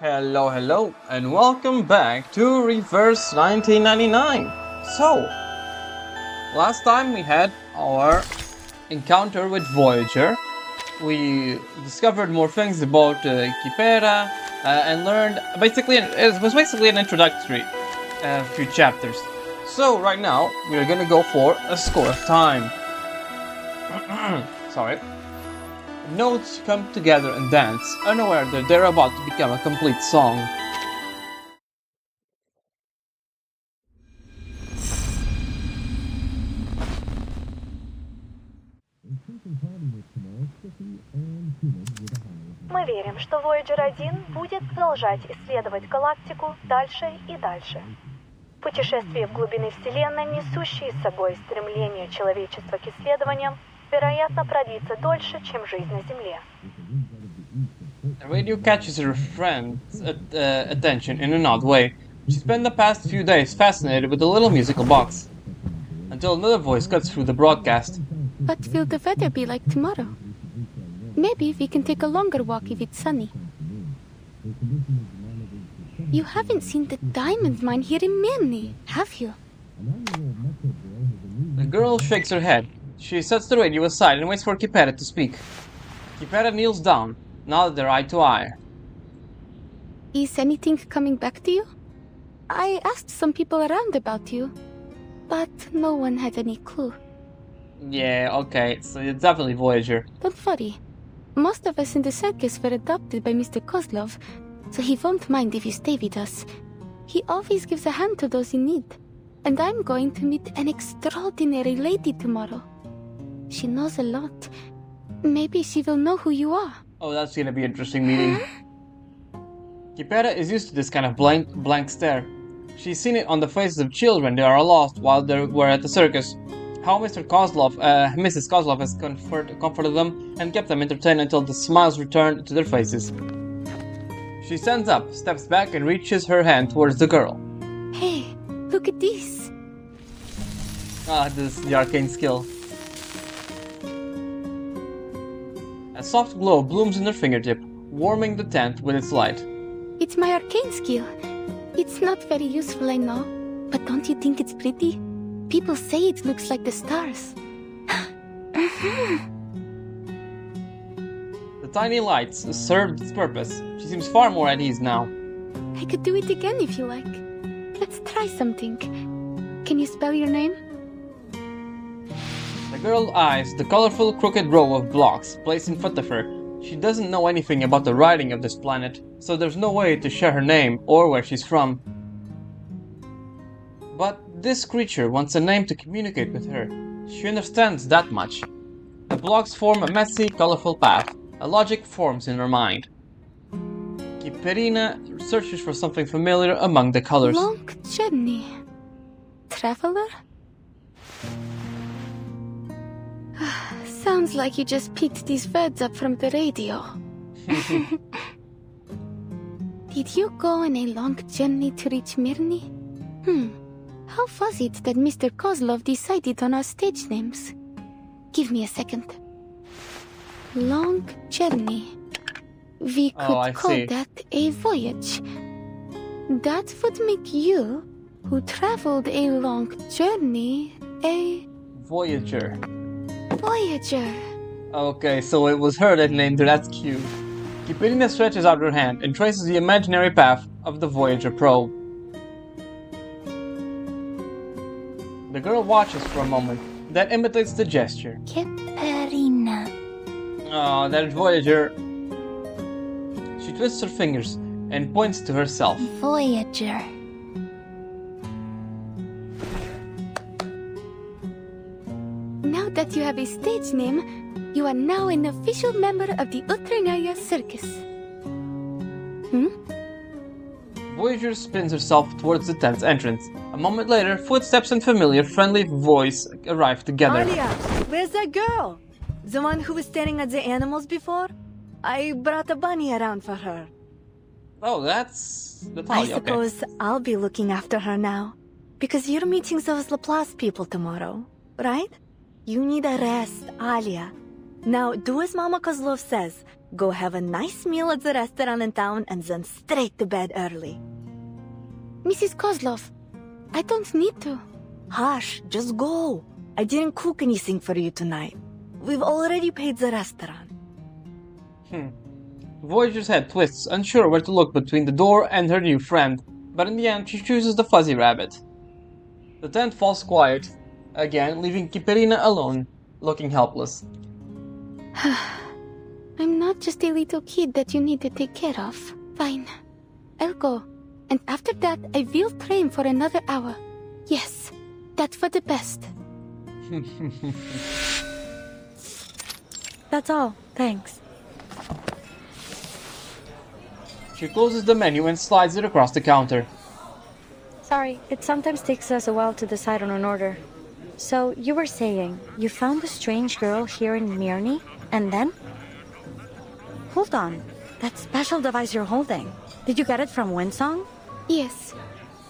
Hello, and welcome back to Reverse 1999. So, last time we had our encounter with Voyager. We discovered more things about Kipera and learned it was basically an introductory few chapters. So, right now, we are gonna go for a score of time. Sorry. Notes come together and dance, unaware that they're about to become a complete song. Мы верим, что Voyager 1 будет продолжать исследовать галактику дальше и дальше. Путешествие в глубины Вселенной, несущие с собой стремление человечества к исследованиям, вероятно, продлится дольше, чем жизнь на Земле. The radio catches her friend's attention in an odd way. She spent the past few days fascinated with the little musical box. Until another voice cuts through the broadcast. What will the weather be like tomorrow? Maybe we can take a longer walk if it's sunny. You haven't seen the diamond mine here in Mirny, have you? The girl shakes her head. She sets the radio aside and waits for Kipera to speak. Kipera kneels down, now that they're eye to eye. Is anything coming back to you? I asked some people around about you, but no one had any clue. Yeah, okay, so it's definitely Voyager. Don't worry. Most of us in the circus were adopted by Mr. Kozlov, so he won't mind if you stay with us. He always gives a hand to those in need. And I'm going to meet an extraordinary lady tomorrow. She knows a lot. Maybe she will know who you are. Oh, that's gonna be an interesting meeting. Kipera is used to this kind of blank stare. She's seen it on the faces of children they are lost while they were at the circus. How Mrs. Kozlov has comforted them and kept them entertained until the smiles returned to their faces. She stands up, steps back, and reaches her hand towards the girl. Hey, look at this. This is the arcane skill. A soft glow blooms in her fingertip, warming the tent with its light. It's my arcane skill. It's not very useful, I know, but don't you think it's pretty? People say it looks like the stars. The tiny lights served its purpose. She seems far more at ease now. I could do it again if you like. Let's try something. Can you spell your name? The girl eyes the colorful crooked row of blocks placed in front of her. She doesn't know anything about the writing of this planet, so there's no way to share her name or where she's from. But this creature wants a name to communicate with her. She understands that much. The blocks form a messy, colorful path. A logic forms in her mind. Kiperina searches for something familiar among the colors. Long journey. Traveler? Sounds like you just picked these words up from the radio. Did you go on a long journey to reach Mirny? How was it that Mr. Kozlov decided on our stage names? Give me a second. Long journey. We could call that a voyage. That would make you, who traveled a long journey, a... Voyager. Voyager. Okay, so it was her that named her, that's cute. Kiperina stretches out her hand and traces the imaginary path of the Voyager probe. The girl watches for a moment, then imitates the gesture. Kiperina. Oh, that Voyager. She twists her fingers and points to herself. Voyager. Now that you have a stage name, you are now an official member of the Utranaya Circus. Voyager spins herself towards the tent's entrance. A moment later, footsteps and familiar, friendly voice arrive together. Alia, where's that girl? The one who was staring at the animals before? I brought a bunny around for her. Oh, that's I okay. suppose I'll be looking after her now. Because you're meeting those Laplace people tomorrow, right? You need a rest, Alia. Now, do as Mama Kozlov says. Go have a nice meal at the restaurant in town and then straight to bed early. Mrs. Kozlov, I don't need to. Hush, just go. I didn't cook anything for you tonight. We've already paid the restaurant. Voyager's head twists, unsure where to look between the door and her new friend, but in the end she chooses the fuzzy rabbit. The tent falls quiet, again leaving Kiperina alone, looking helpless. I'm not just a little kid that you need to take care of. Fine. I'll go. And after that, I will train for another hour. Yes, that's for the best. That's all. Thanks. She closes the menu and slides it across the counter. Sorry, it sometimes takes us a while to decide on an order. So, you were saying, you found the strange girl here in Mirny, and then? Hold on. That special device you're holding. Did you get it from Winsong? Yes.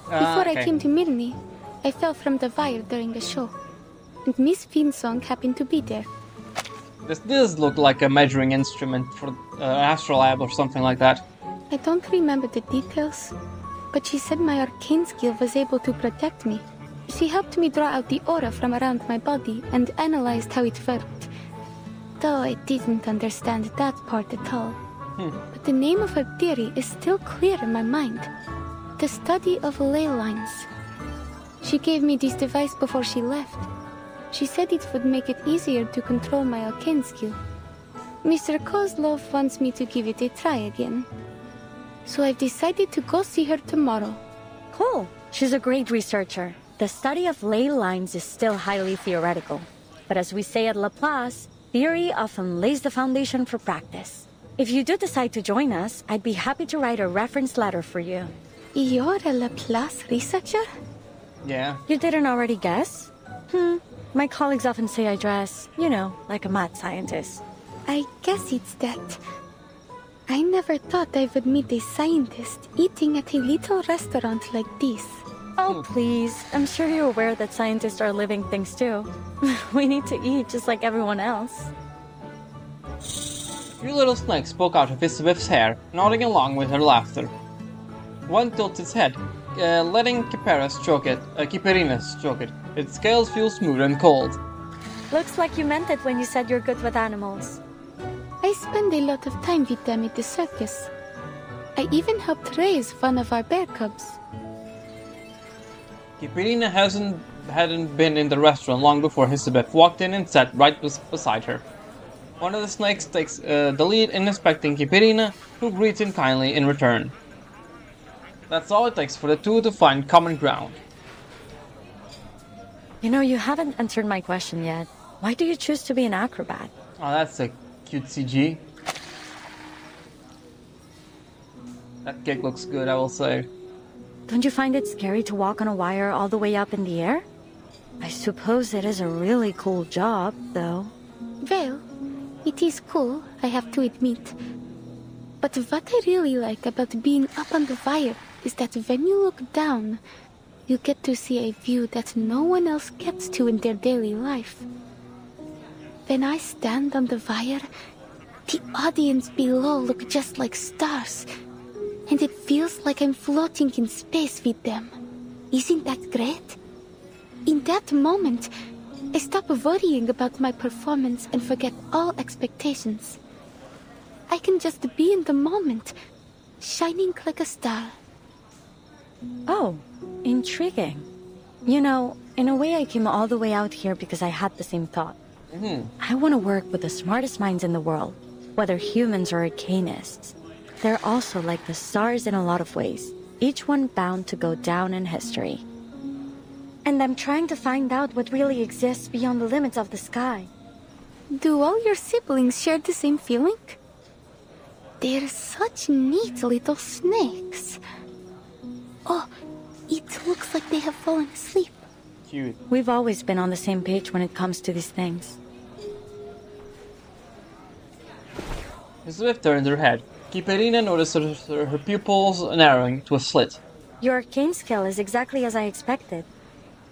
Before I came to Mirny, I fell from the wire during a show. And Miss Winsong happened to be there. This does look like a measuring instrument for Astrolab or something like that. I don't remember the details, but she said my arcane skill was able to protect me. She helped me draw out the aura from around my body and analyzed how it worked. Though I didn't understand that part at all. But the name of her theory is still clear in my mind. The study of ley lines. She gave me this device before she left. She said it would make it easier to control my arcane skill. Mr. Kozlov wants me to give it a try again. So I've decided to go see her tomorrow. Cool. She's a great researcher. The study of ley lines is still highly theoretical. But as we say at Laplace, theory often lays the foundation for practice. If you do decide to join us, I'd be happy to write a reference letter for you. You're a Laplace researcher? Yeah. You didn't already guess? My colleagues often say I dress, like a mad scientist. I guess it's that. I never thought I would meet a scientist eating at a little restaurant like this. Oh, please. I'm sure you're aware that scientists are living things too. We need to eat just like everyone else. Three little snakes poke out of Isabeth's hair, nodding along with her laughter. One tilts its head, letting Kiperina stroke it. Its scales feel smooth and cold. Looks like you meant it when you said you're good with animals. I spend a lot of time with them at the circus. I even helped raise one of our bear cubs. Kiperina hadn't been in the restaurant long before Isabeth walked in and sat right beside her. One of the snakes takes the lead in inspecting Kiperina, who greets him kindly in return. That's all it takes for the two to find common ground. You haven't answered my question yet. Why do you choose to be an acrobat? Oh, that's a cute CG. That cake looks good, I will say. Don't you find it scary to walk on a wire all the way up in the air? I suppose it is a really cool job, though. Well, it is cool, I have to admit. But what I really like about being up on the wire is that when you look down, you get to see a view that no one else gets to in their daily life. When I stand on the wire, the audience below look just like stars, and it feels like I'm floating in space with them. Isn't that great? In that moment, I stop worrying about my performance and forget all expectations. I can just be in the moment, shining like a star. Oh, intriguing. In a way I came all the way out here because I had the same thought. I want to work with the smartest minds in the world, whether humans or arcanists. They're also like the stars in a lot of ways, each one bound to go down in history. And I'm trying to find out what really exists beyond the limits of the sky. Do all your siblings share the same feeling? They're such neat little snakes. Oh, it looks like they have fallen asleep. Cute. We've always been on the same page when it comes to these things. Isabeth turned her head. Kiperina noticed her pupils narrowing to a slit. Your arcane skill is exactly as I expected.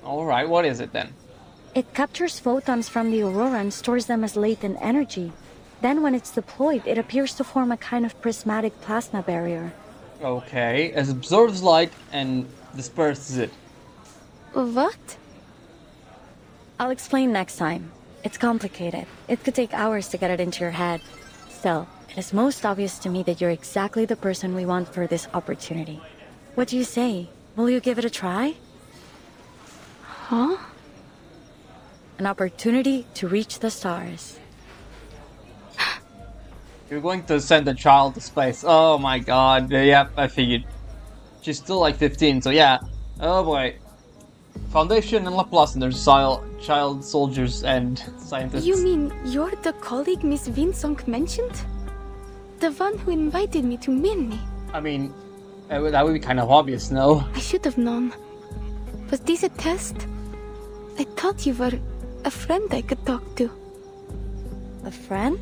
Alright, what is it then? It captures photons from the aurora and stores them as latent energy. Then when it's deployed, it appears to form a kind of prismatic plasma barrier. Okay, it absorbs light and disperses it. What? I'll explain next time. It's complicated. It could take hours to get it into your head. Still, it is most obvious to me that you're exactly the person we want for this opportunity. What do you say? Will you give it a try? Huh? An opportunity to reach the stars. You're going to send a child to space. Oh my god. Yep, I figured. She's still like 15, so yeah. Oh boy. Foundation and Laplace and there's child soldiers and scientists. You mean you're the colleague Miss Vinsong mentioned? The one who invited me to Mirny? I mean, that would be kind of obvious, no? I should have known. Was this a test? I thought you were a friend I could talk to. A friend?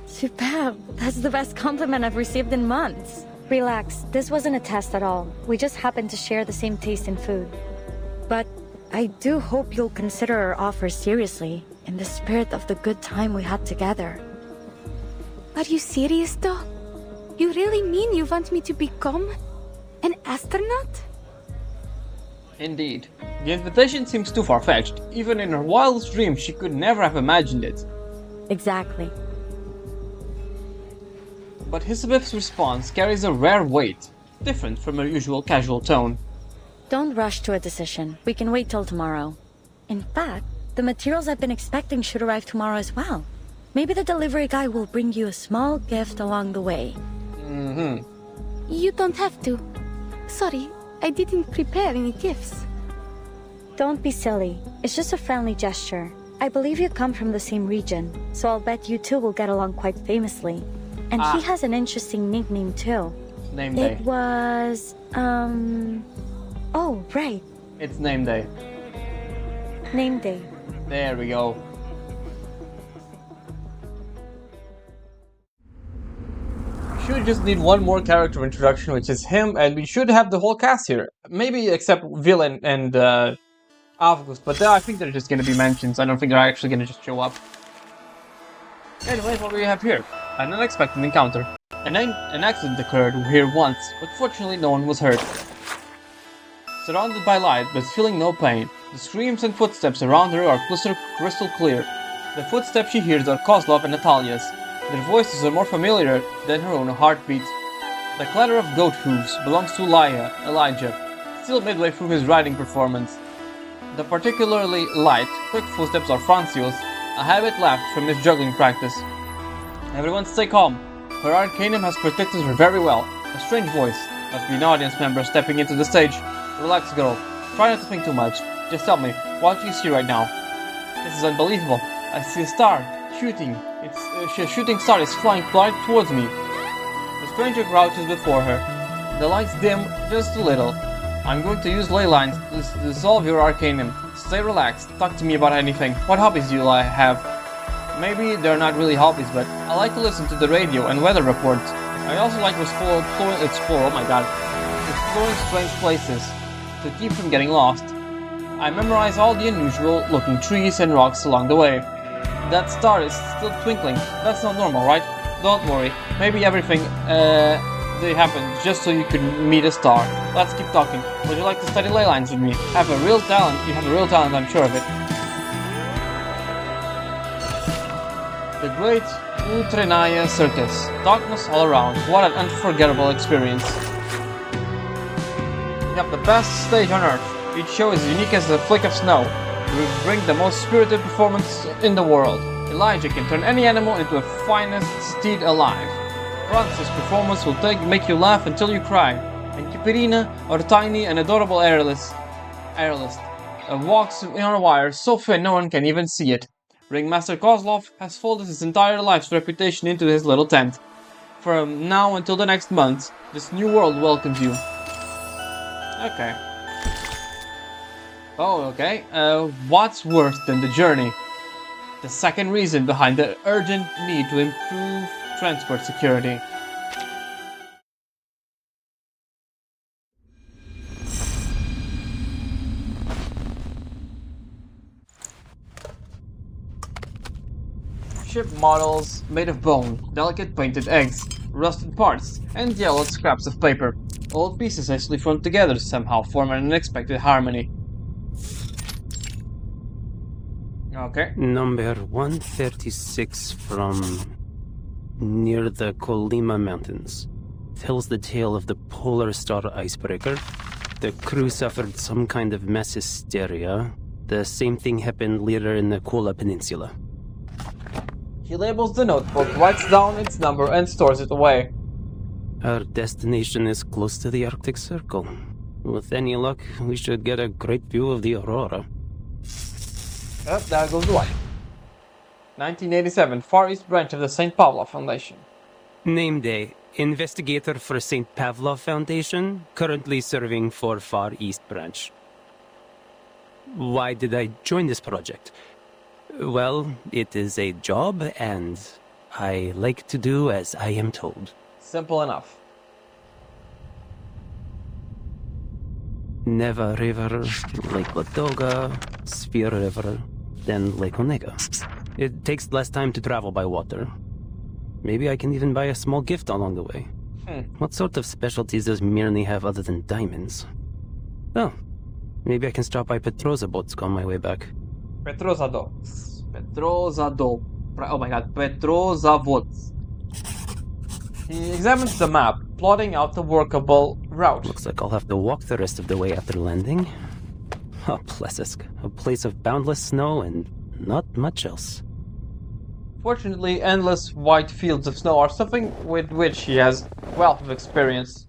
Superb. That's the best compliment I've received in months. Relax, this wasn't a test at all. We just happened to share the same taste in food. But I do hope you'll consider our offer seriously, in the spirit of the good time we had together. Are you serious though? You really mean you want me to become an astronaut? Indeed. The invitation seems too far-fetched. Even in her wildest dreams, she could never have imagined it. Exactly. But Hisabeth's response carries a rare weight, different from her usual casual tone. Don't rush to a decision. We can wait till tomorrow. In fact, the materials I've been expecting should arrive tomorrow as well. Maybe the delivery guy will bring you a small gift along the way. Mm-hmm. You don't have to. Sorry, I didn't prepare any gifts. Don't be silly. It's just a friendly gesture. I believe you come from the same region, so I'll bet you two will get along quite famously. And he has an interesting nickname too. Name day. It was, oh, right. It's name day. Name day. There we go. We should just need one more character introduction, which is him, and we should have the whole cast here. Maybe except Villain and August, but I think they're just gonna be mentions. I don't think they're actually gonna just show up. Anyway, what do we have here? An unexpected encounter. An accident occurred here once, but fortunately no one was hurt. Surrounded by light, but feeling no pain, the screams and footsteps around her are crystal clear. The footsteps she hears are Kozlov and Natalia's. Their voices are more familiar than her own heartbeat. The clatter of goat hooves belongs to Elijah, still midway through his riding performance. The particularly light, quick footsteps are Francio's, a habit left from his juggling practice. Everyone stay calm. Her arcanum has protected her very well. A strange voice. Must be an audience member stepping into the stage. Relax, girl. Try not to think too much. Just tell me, what do you see right now? This is unbelievable. I see a star. Shooting. A shooting star is flying right towards me. The stranger crouches before her. The lights dim just a little. I'm going to use ley lines to dissolve your arcanum. Stay relaxed. Talk to me about anything. What hobbies do you have? Maybe they're not really hobbies, but I like to listen to the radio and weather reports. I also like exploring strange places to keep from getting lost. I memorize all the unusual looking trees and rocks along the way. That star is still twinkling. That's not normal, right? Don't worry. Maybe everything they happened just so you could meet a star. Let's keep talking. Would you like to study ley lines with me? You have a real talent, I'm sure of it. The Great Utrenaya Circus. Darkness all around. What an unforgettable experience. Yep, the best stage on earth. Each show is unique as a flick of snow. We bring the most spirited performance in the world. Elijah can turn any animal into the finest steed alive. Francis' performance will make you laugh until you cry. And Kiperina, our tiny and adorable airlist, walks on a wire so thin no one can even see it. Ringmaster Kozlov has folded his entire life's reputation into his little tent. From now until the next month, this new world welcomes you. Okay. Oh, okay. What's worse than the journey? The second reason behind the urgent need to improve transport security. Ship models made of bone, delicate painted eggs, rusted parts, and yellowed scraps of paper. All pieces actually thrown together somehow form an unexpected harmony. Okay. Number 136 from near the Colima Mountains. Tells the tale of the Polar Star icebreaker. The crew suffered some kind of mass hysteria. The same thing happened later in the Kola Peninsula. He labels the notebook, writes down its number, and stores it away. Our destination is close to the Arctic Circle. With any luck, we should get a great view of the aurora. Yep, there goes the light. 1987, Far East branch of the St. Pavlov Foundation. Name day. Investigator for St. Pavlov Foundation, currently serving for Far East branch. Why did I join this project? Well, it is a job, and I like to do as I am told. Simple enough. Neva River, Lake Ladoga, Sphere River, then Lake Onega. It takes less time to travel by water. Maybe I can even buy a small gift along the way. What sort of specialties does Mirny have other than diamonds? Oh, maybe I can stop by Petrozabotsk on my way back. Petrozadov. Petrozadov. Oh my god, Petrozavodsk. He examines the map, plotting out the workable route. Looks like I'll have to walk the rest of the way after landing. Oh, Plesesk, a place of boundless snow and not much else. Fortunately, endless white fields of snow are something with which he has a wealth of experience.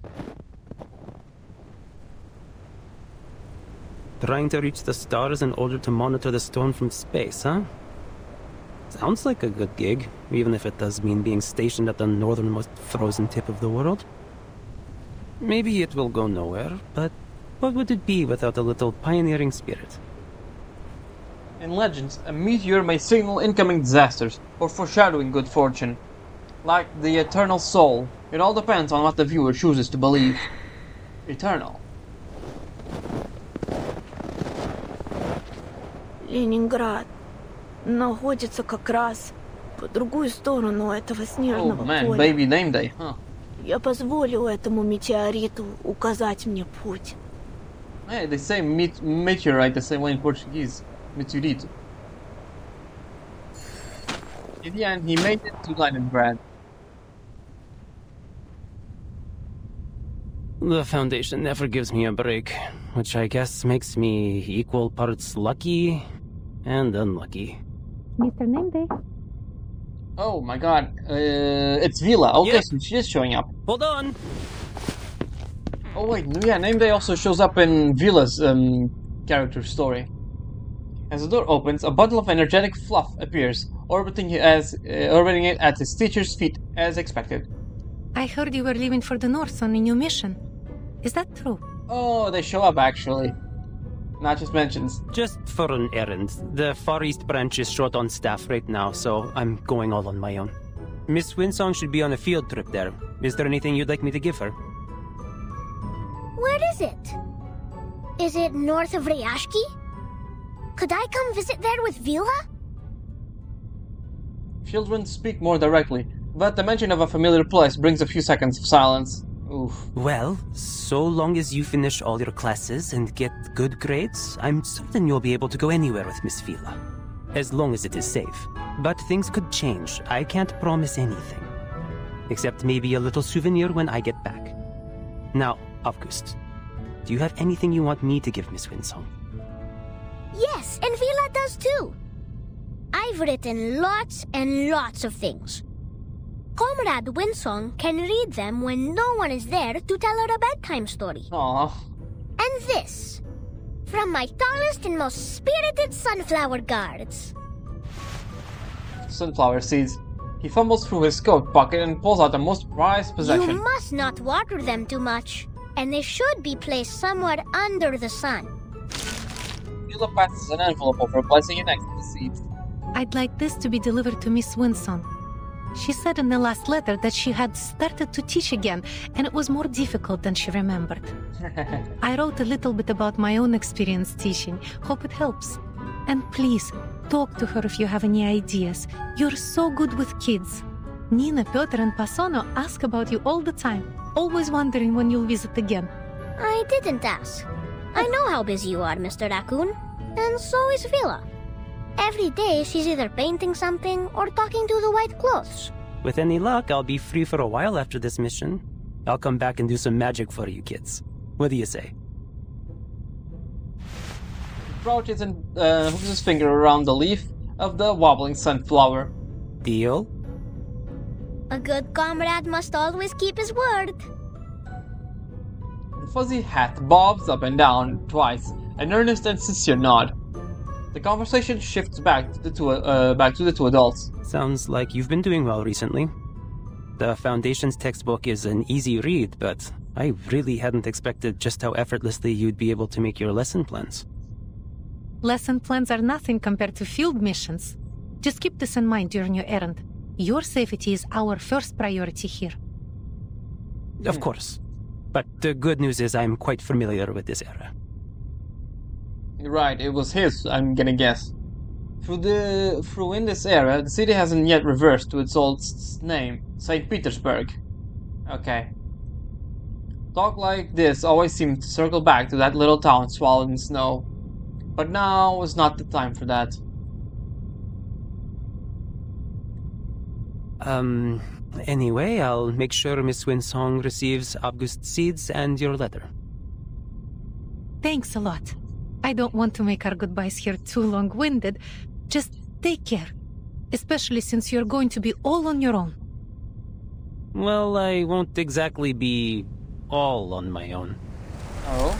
Trying to reach the stars in order to monitor the storm from space, huh? Sounds like a good gig, even if it does mean being stationed at the northernmost frozen tip of the world. Maybe it will go nowhere, but what would it be without a little pioneering spirit? In legends, a meteor may signal incoming disasters, or foreshadowing good fortune. Like the eternal soul, it all depends on what the viewer chooses to believe. Eternal. Ленинград находится как раз по другую сторону этого Oh снежного man, поля. baby name day, huh? Я позволю этому метеориту указать мне путь. Hey, they say meteorite the same way in Portuguese. Meteorito. In the end, he made it to Leningrad. The Foundation never gives me a break, which I guess makes me equal parts lucky and unlucky. Mr. Nameday? Oh my god, it's Vila. Okay, Yeah. so she is showing up. Hold on! Oh wait, no, yeah, name day also shows up in Vila's character story. As the door opens, a bundle of energetic fluff appears, orbiting it at his teacher's feet as expected. I heard you were leaving for the north on a new mission. Is that true? Oh, they show up actually. Not just mentions. Just for an errand. The Far East branch is short on staff right now, so I'm going all on my own. Miss Winsong should be on a field trip there. Is there anything you'd like me to give her? Where is it? Is it north of Ryashki? Could I come visit there with Vila? Children speak more directly, but the mention of a familiar place brings a few seconds of silence. Oof. Well, so long as you finish all your classes and get good grades, I'm certain you'll be able to go anywhere with Miss Vila. As long as it is safe. But things could change. I can't promise anything. Except maybe a little souvenir when I get back. Now, August, do you have anything you want me to give Miss Winsong? Yes, and Vila does too. I've written lots and lots of things. Comrade Winsong can read them when no one is there to tell her a bedtime story. Aww. And this, from my tallest and most spirited sunflower guards. Sunflower seeds. He fumbles through his coat pocket and pulls out the most prized possession. You must not water them too much, and they should be placed somewhere under the sun. Vila passes an envelope over, placing it next to the seeds. I'd like this to be delivered to Miss Winson. She said in the last letter that she had started to teach again, and it was more difficult than she remembered. I wrote a little bit about my own experience teaching. Hope it helps. And please, talk to her if you have any ideas. You're so good with kids. Nina, Piotr, and Pasono ask about you all the time, always wondering when you'll visit again. I didn't ask. I know how busy you are, Mr. Raccoon. And so is Vila. Every day she's either painting something or talking to the white clothes. With any luck, I'll be free for a while after this mission. I'll come back and do some magic for you kids. What do you say? Approaches and hooks his finger around the leaf of the wobbling sunflower. Deal? A good comrade must always keep his word. The fuzzy hat bobs up and down twice, an earnest and sincere nod. The conversation shifts back to the two adults. Sounds like you've been doing well recently. The Foundation's textbook is an easy read, but I really hadn't expected just how effortlessly you'd be able to make your lesson plans. Lesson plans are nothing compared to field missions. Just keep this in mind during your errand. Your safety is our first priority here. Of course. But the good news is I'm quite familiar with this area. Right, it was his, I'm gonna guess. Through in this era, the city hasn't yet reversed to its old name, St. Petersburg. Okay. Talk like this always seemed to circle back to that little town swallowed in snow. But now was not the time for that. Anyway, I'll make sure Miss Winsong receives August seeds and your letter. Thanks a lot. I don't want to make our goodbyes here too long-winded. Just take care. Especially since you're going to be all on your own. Well, I won't exactly be all on my own. Oh?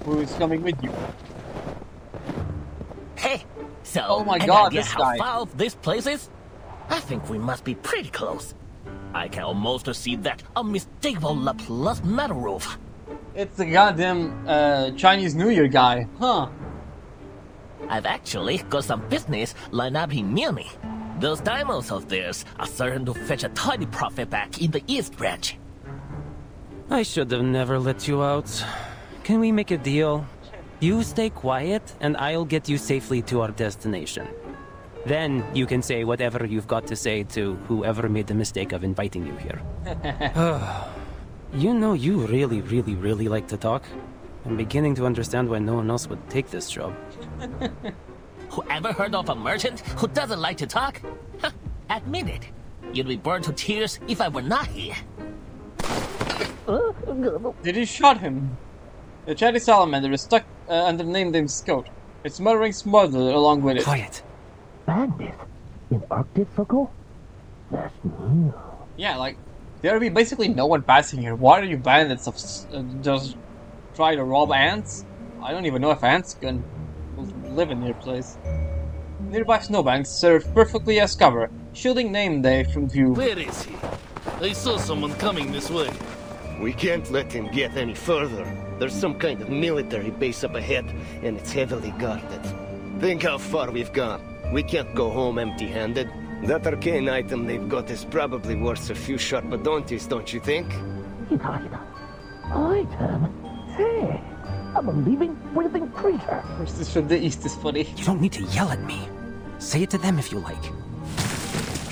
Who is coming with you? Hey, so Oh my any God, idea this how guy. far off this place is? I think we must be pretty close. I can almost see that unmistakable Laplace metal roof. It's the goddamn Chinese New Year guy, huh? I've actually got some business lined up in Munich. Those diamonds of theirs are certain to fetch a tidy profit back in the East Branch. I should have never let you out. Can we make a deal? You stay quiet, and I'll get you safely to our destination. Then you can say whatever you've got to say to whoever made the mistake of inviting you here. You know, you really like to talk. I'm beginning to understand why no one else would take this job. Who ever heard of a merchant who doesn't like to talk? Huh, admit it. You'd be burned to tears if I were not here. Did he shot him? The chatty salamander is stuck under Namedame's coat. Its muttering smothered along with it. Quiet. Bandit? In Arctic Circle? That's new. Yeah, like, there'll be basically no one passing here. Why are you bandits of just try to rob ants? I don't even know if ants can live in your place. Nearby snowbanks serve perfectly as cover, shielding Namedame from view. Where is he? I saw someone coming this way. We can't let him get any further. There's some kind of military base up ahead, and it's heavily guarded. Think how far we've gone. We can't go home empty-handed. That arcane item they've got is probably worth a few sharp bounties, don't you think? Item? Hey, I'm a living, breathing creature. This from the east is funny. You don't need to yell at me. Say it to them if you like.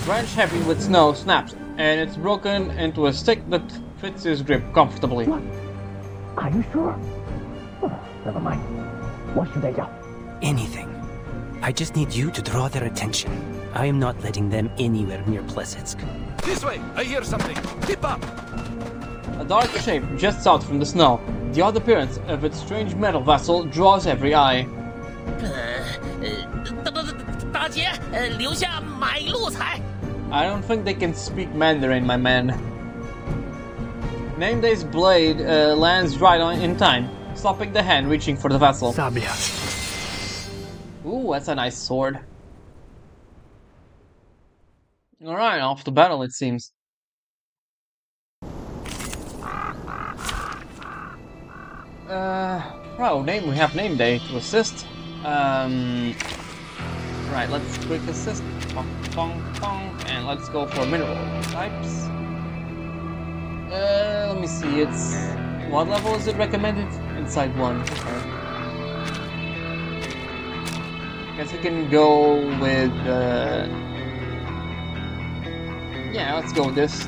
Branch heavy with snow snaps, and it's broken into a stick that fits his grip comfortably. What? Are you sure? Oh, never mind. What should I do? Anything. I just need you to draw their attention. I am not letting them anywhere near Plessetsk. This way! I hear something! Keep up! A dark shape juts out from the snow. The odd appearance of its strange metal vessel draws every eye. 大姐，留下买路财。 I don't think they can speak Mandarin, my man. Namedame's blade lands right on in time, stopping the hand reaching for the vessel. Sabia. Ooh, that's a nice sword. Alright, off to battle it seems. Well, we have Namedame to assist. Right, let's quick assist. Pong, pong, pong, and let's go for mineral types. Let me see, it's... What level is it recommended? Inside 1. Okay. Guess we can go with yeah, let's go this.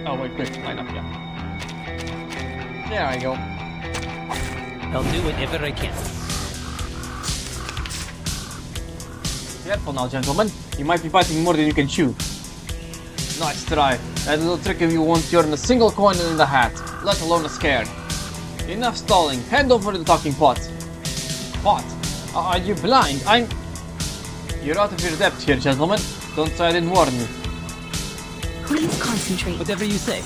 Oh wait, quick, line up, yeah. There I go. I'll do whatever I can. Careful now, gentlemen. You might be fighting more than you can chew. Nice try. That little trick of you won't turn a single coin in the hat, let alone a scared. Enough stalling. Hand over the talking pot. Pot? Are you blind? You're out of your depth here, gentlemen. Don't say I didn't warn you. Please concentrate. Whatever you say.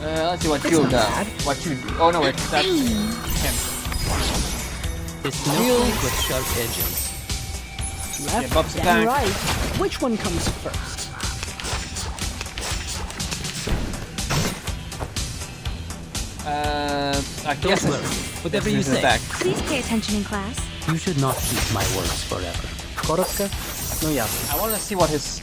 Let's see what you do. What you do. Oh no, wait, that's him. This snowflake with sharp edges. Left, Left, then right. Which one comes first? I guess whatever you say. Back. Please pay attention in class. You should not keep my words forever. Korotka? No jasne. I want to see what his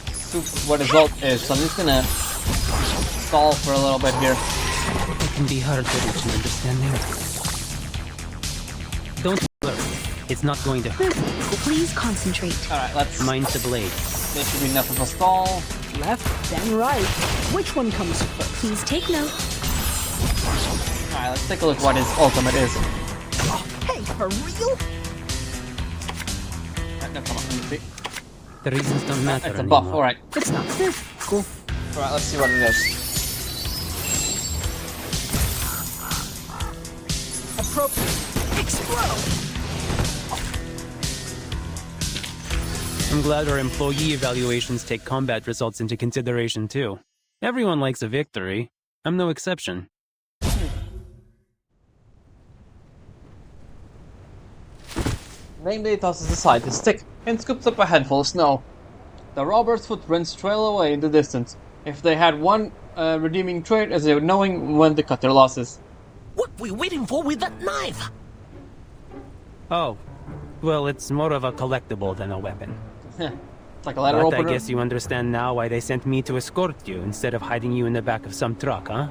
ult is, so I'm just gonna stall for a little bit here. It can be hard to reach an understanding. Don't worry. It's not going to hurt. Please concentrate. Alright, let's... Mind the blade. There should be enough of a stall. Left, then right. Which one comes first? Please take note. Alright, let's take a look what his ultimate is. Oh, hey, for real? No, come on, let me see. The reasons don't matter It's a anymore. buff, alright. It's not. Cool. Alright, let's see what it is. Appropriate. Explode! I'm glad our employee evaluations take combat results into consideration too. Everyone likes a victory. I'm no exception. Namely tosses aside his stick and scoops up a handful of snow. The robber's footprints trail away in the distance. If they had one redeeming trait, as they were knowing when to cut their losses. What we waiting for with that knife? Oh, well, it's more of a collectible than a weapon. It's like a letter But opener. I guess you understand now why they sent me to escort you instead of hiding you in the back of some truck, huh?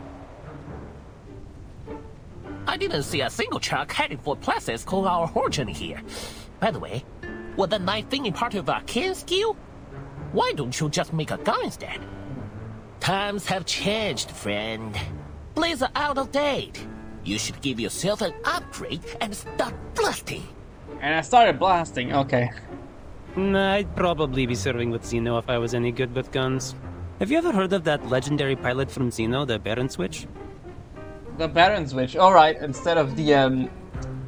I didn't see a single truck heading for places called our origin here. By the way, was that knife thingy part of a kin skill? Why don't you just make a gun instead? Times have changed, friend. Blades are out of date. You should give yourself an upgrade and start blasting. And I started blasting, okay. Nah, I'd probably be serving with Xeno if I was any good with guns. Have you ever heard of that legendary pilot from Xeno, the Baron Switch? The Baron's Witch, alright, instead of the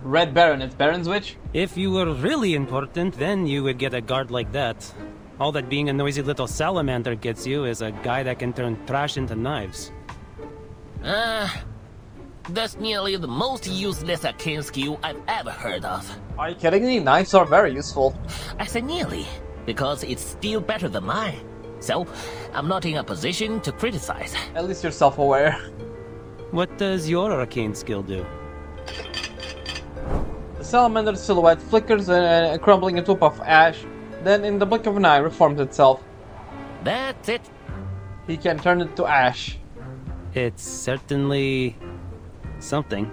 Red Baron, it's Baron's Witch? If you were really important, then you would get a guard like that. All that being a noisy little salamander gets you is a guy that can turn trash into knives. That's nearly the most useless arcane skill I've ever heard of. Are you kidding me? Knives are very useful. I say nearly, because it's still better than mine. So, I'm not in a position to criticize. At least you're self-aware. What does your arcane skill do? The salamander's silhouette flickers crumbling into a puff of ash, then in the blink of an eye reforms itself. That's it. He can turn it to ash. It's certainly... something.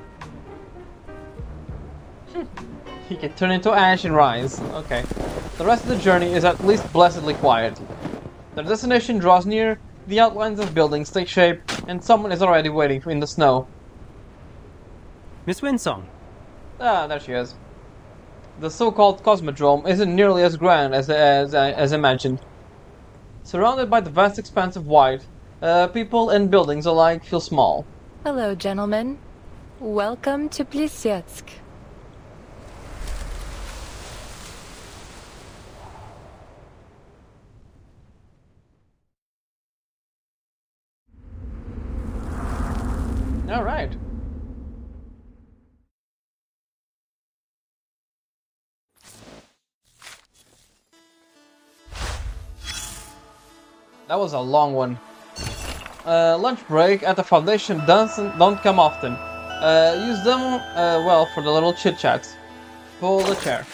He can turn into ash and rise. Okay. The rest of the journey is at least blessedly quiet. The destination draws near, the outlines of buildings take shape, and someone is already waiting in the snow. Miss Winsong. Ah, there she is. The so-called Cosmodrome isn't nearly as grand as imagined. Surrounded by the vast expanse of white, people and buildings alike feel small. Hello, gentlemen. Welcome to Plisetsk. All right. That was a long one. Lunch break at the Foundation don't come often. Use them, well, for the little chit-chats. Pull the chair.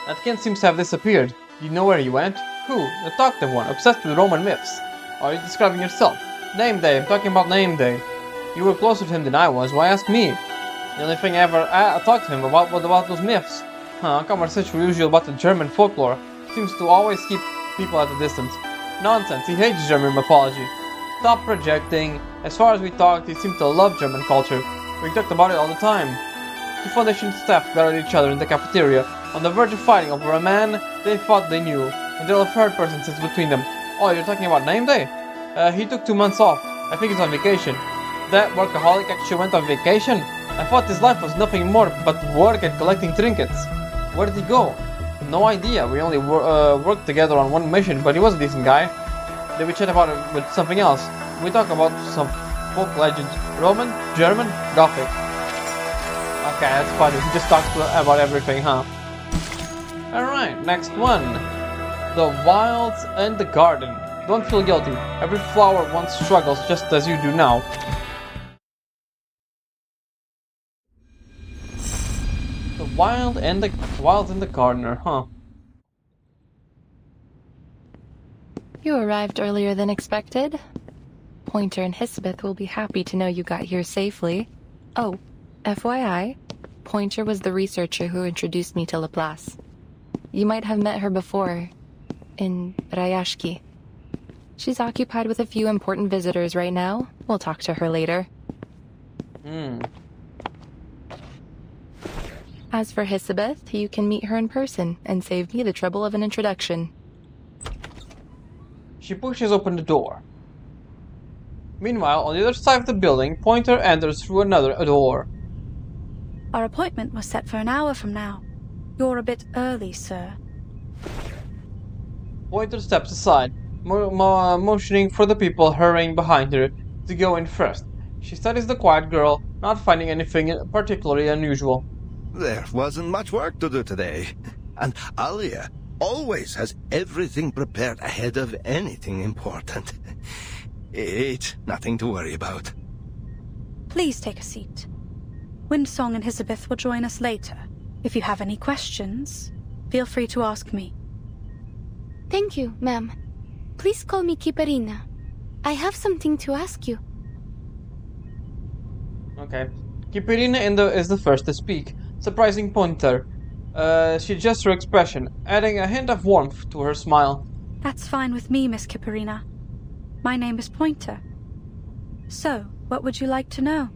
That kid seems to have disappeared. Do you know where he went? Who? The talkative one, obsessed with Roman myths. Are you describing yourself? Name day, I'm talking about name day. You were closer to him than I was, why ask me? The only thing I ever talked to him about was about those myths. Conversation usual about the German folklore seems to always keep people at a distance. Nonsense, he hates German mythology. Stop projecting. As far as we talked, he seemed to love German culture. We talked about it all the time. The Foundation staff gathered each other in the cafeteria, on the verge of fighting over a man they thought they knew, until a third person sits between them. Oh, you're talking about name day? He took 2 months off. I think he's on vacation. That workaholic actually went on vacation? I thought his life was nothing more but work and collecting trinkets. Where did he go? No idea. We only worked together on one mission, but he was a decent guy. Then we chat about it with something else. We talk about some folk legends. Roman, German, Gothic. Okay, that's funny. He just talks about everything, huh? Alright, next one. The Wilds and the Garden. Don't feel guilty. Every flower once struggles just as you do now. The Wilds and the Gardener, huh? You arrived earlier than expected. Pointer and Hisabeth will be happy to know you got here safely. Oh, FYI, Pointer was the researcher who introduced me to Laplace. You might have met her before, in Rayashki. She's occupied with a few important visitors right now. We'll talk to her later. As for Hisabeth, you can meet her in person and save me the trouble of an introduction. She pushes open the door. Meanwhile, on the other side of the building, Pointer enters through another door. Our appointment was set for an hour from now. You're a bit early, sir. Pointer steps aside, motioning for the people hurrying behind her to go in first. She studies the quiet girl, not finding anything particularly unusual. There wasn't much work to do today. And Alia always has everything prepared ahead of anything important. It's nothing to worry about. Please take a seat. Windsong and Hisabeth will join us later. If you have any questions, feel free to ask me. Thank you, ma'am. Please call me Kiparina. I have something to ask you. Okay. Kiparina is the first to speak, surprising Pointer. She adjusts her expression, adding a hint of warmth to her smile. That's fine with me, Miss Kiparina. My name is Pointer. So, what would you like to know?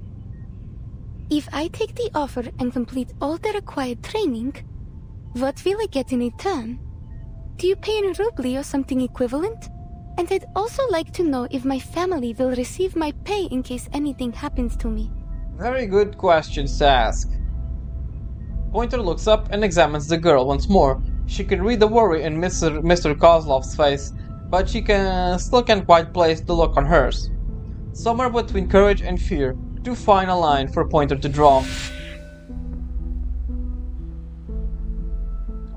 If I take the offer and complete all the required training, what will I get in return? Do you pay in rubli or something equivalent? And I'd also like to know if my family will receive my pay in case anything happens to me. Very good questions to ask. Pointer looks up and examines the girl once more. She can read the worry in Mr. Kozlov's face, but she still can't quite place the look on hers. Somewhere between courage and fear, too fine a line for Pointer to draw.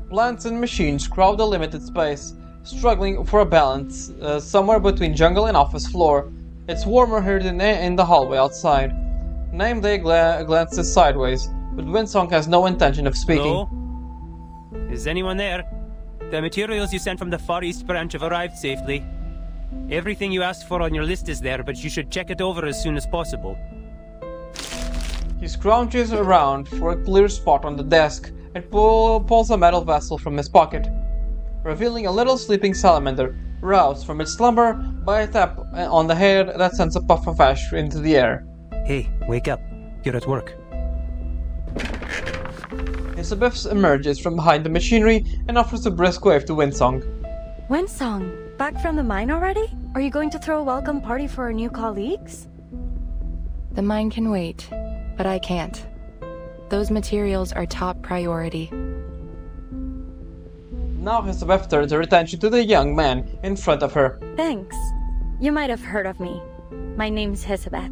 Plants and machines crowd the limited space, struggling for a balance, somewhere between jungle and office floor. It's warmer here than in the hallway outside. Nameday glances sideways, but Winsong has no intention of speaking. Hello? Is anyone there? The materials you sent from the Far East branch have arrived safely. Everything you asked for on your list is there, but you should check it over as soon as possible. He scrounges around for a clear spot on the desk and pulls a metal vessel from his pocket, revealing a little sleeping salamander, roused from its slumber by a tap on the head that sends a puff of ash into the air. Hey, wake up. You're at work. Hisabeth emerges from behind the machinery and offers a brisk wave to Winsong. Winsong, back from the mine already? Are you going to throw a welcome party for our new colleagues? The mine can wait, but I can't. Those materials are top priority. Now Hisabeth turns her attention to the young man in front of her. Thanks. You might have heard of me. My name's Hisabeth.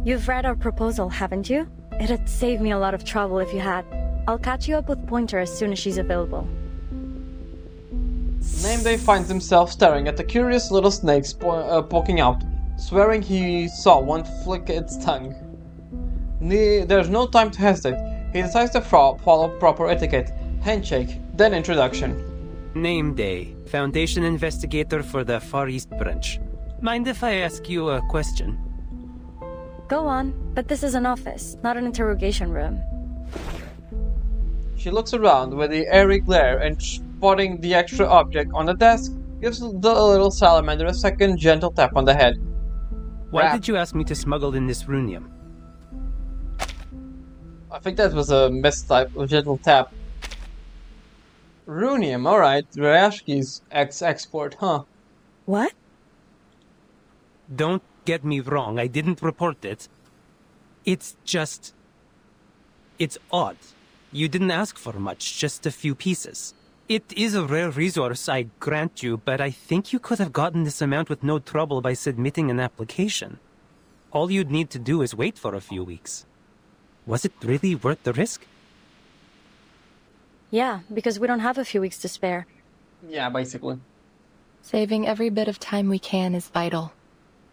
You've read our proposal, haven't you? It'd save me a lot of trouble if you had. I'll catch you up with Pointer as soon as she's available. Nameday finds himself staring at the curious little snakes poking out, swearing he saw one flick its tongue. There's no time to hesitate. He decides to follow proper etiquette. Handshake, then introduction. Nameday, Foundation Investigator for the Far East Branch. Mind if I ask you a question? Go on, but this is an office, not an interrogation room. She looks around with the airy glare and spotting the extra object on the desk, gives the little salamander a second gentle tap on the head. Why did you ask me to smuggle in this runium? I think that was a mistype, a gentle tap. Runium, alright. Ryashki's export, huh? What? Don't get me wrong, I didn't report it. It's just... it's odd. You didn't ask for much, just a few pieces. It is a rare resource, I grant you, but I think you could have gotten this amount with no trouble by submitting an application. All you'd need to do is wait for a few weeks. Was it really worth the risk? Yeah, because we don't have a few weeks to spare. Yeah, basically. Saving every bit of time we can is vital.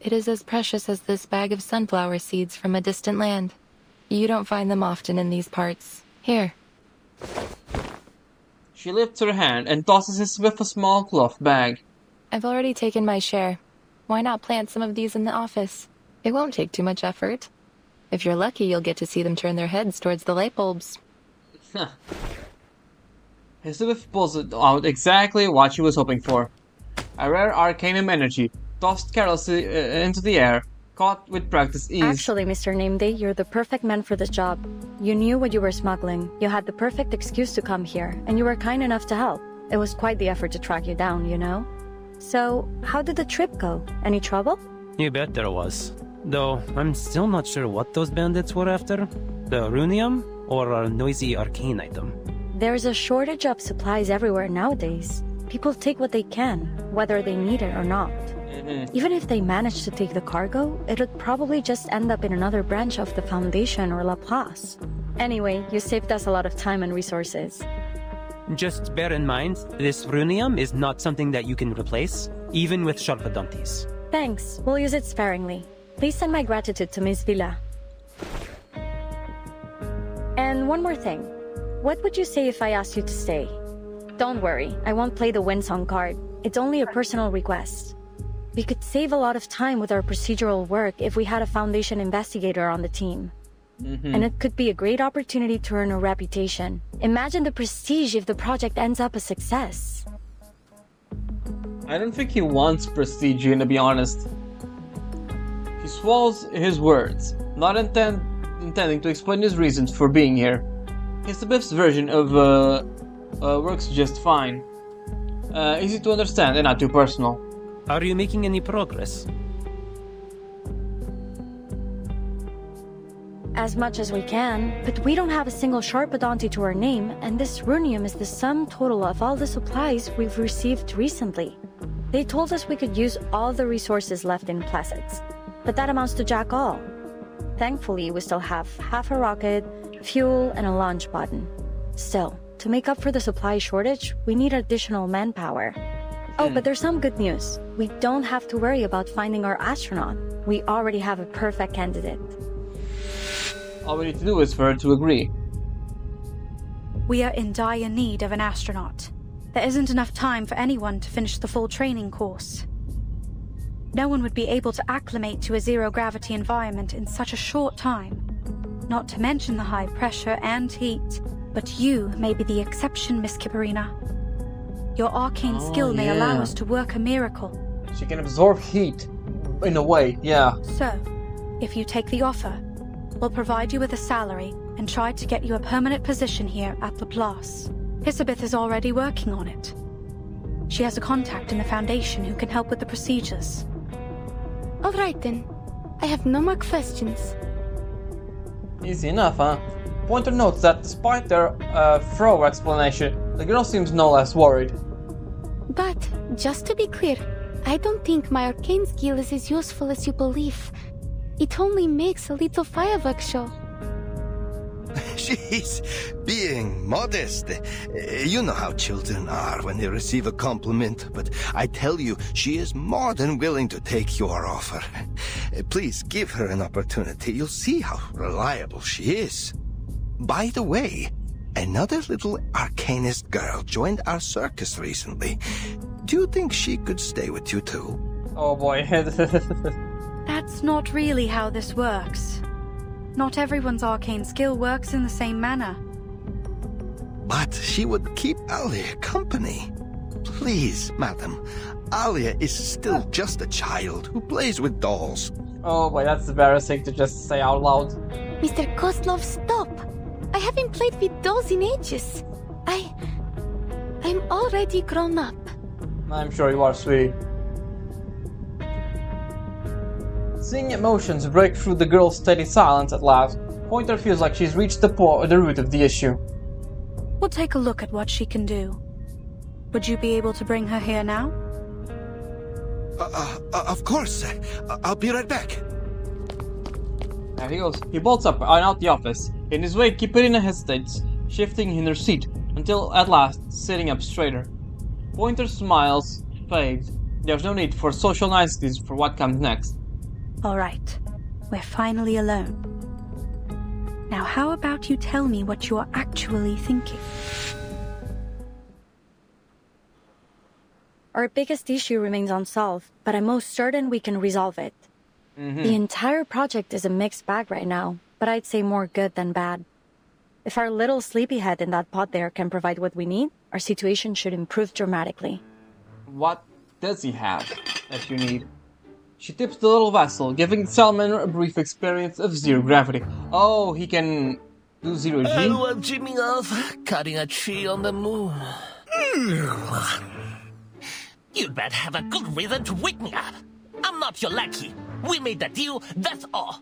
It is as precious as this bag of sunflower seeds from a distant land. You don't find them often in these parts. Here. She lifts her hand and tosses it with a small cloth bag. I've already taken my share. Why not plant some of these in the office? It won't take too much effort. If you're lucky, you'll get to see them turn their heads towards the light bulbs. Elizabeth pulls out exactly what she was hoping for. A rare arcanum energy, tossed carelessly into the air, caught with practiced ease. Actually, Mr. Nameday, you're the perfect man for this job. You knew what you were smuggling, you had the perfect excuse to come here, and you were kind enough to help. It was quite the effort to track you down, you know? So, how did the trip go? Any trouble? You bet there was. Though, I'm still not sure what those bandits were after. The runium, or a noisy arcane item. There's a shortage of supplies everywhere nowadays. People take what they can, whether they need it or not. Even if they manage to take the cargo, it would probably just end up in another branch of the Foundation or La Place. Anyway, you saved us a lot of time and resources. Just bear in mind, this runium is not something that you can replace, even with Sharpadontis. Thanks, we'll use it sparingly. Please send my gratitude to Miss Villa. And one more thing. What would you say if I asked you to stay? Don't worry, I won't play the Winsong card. It's only a personal request. We could save a lot of time with our procedural work if we had a Foundation investigator on the team. And it could be a great opportunity to earn a reputation. Imagine the prestige if the project ends up a success. I don't think he wants prestige, to be honest. He swallows his words, not intending to explain his reasons for being here. Elizabeth's version of works just fine. Easy to understand and not too personal. Are you making any progress? As much as we can, but we don't have a single Sharpadonti to our name, and this runium is the sum total of all the supplies we've received recently. They told us we could use all the resources left in Placids, but that amounts to jack all. Thankfully, we still have half a rocket, fuel, and a launch button. Still, to make up for the supply shortage, we need additional manpower. Oh, but there's some good news. We don't have to worry about finding our astronaut. We already have a perfect candidate. All we need to do is for her to agree. We are in dire need of an astronaut. There isn't enough time for anyone to finish the full training course. No one would be able to acclimate to a zero-gravity environment in such a short time. Not to mention the high pressure and heat. But you may be the exception, Miss Kiparina. Your arcane skill may allow us to work a miracle. She can absorb heat, in a way, yeah. So, if you take the offer, we'll provide you with a salary and try to get you a permanent position here at La Place. Elizabeth is already working on it. She has a contact in the Foundation who can help with the procedures. All right then. I have no more questions. Easy enough, huh? Pointer notes that despite their thorough explanation, the girl seems no less worried. But, just to be clear, I don't think my arcane skill is as useful as you believe. It only makes a little fireworks show. She's being modest. You know how children are when they receive a compliment, but I tell you, she is more than willing to take your offer. Please give her an opportunity. You'll see how reliable she is. By the way, another little arcanist girl joined our circus recently. Do you think she could stay with you too? Oh boy. That's That's not really how this works. Not everyone's arcane skill works in the same manner. But she would keep Alia company. Please, madam. Alia is still just a child who plays with dolls. Oh boy, that's embarrassing to just say out loud. Mr. Kozlov, stop! I haven't played with dolls in ages. I'm already grown up. I'm sure you are, sweetie. Seeing emotions break through the girl's steady silence at last, Pointer feels like she's reached the root of the issue. We'll take a look at what she can do. Would you be able to bring her here now? Of course. I'll be right back. There he goes. He bolts up and out the office. In his wake, Kiparina hesitates, shifting in her seat, until at last sitting up straighter. Pointer smiles, fades. There's no need for social niceties for what comes next. All right. We're finally alone. Now how about you tell me what you're actually thinking? Our biggest issue remains unsolved, but I'm most certain we can resolve it. The entire project is a mixed bag right now, but I'd say more good than bad. If our little sleepyhead in that pod there can provide what we need, our situation should improve dramatically. What does he have that you need? She tips the little vessel, giving Salamander a brief experience of zero gravity. Oh, he can do zero G? I was dreaming of cutting a tree on the moon. You'd better have a good reason to wake me up. I'm not your lackey. We made the deal, that's all.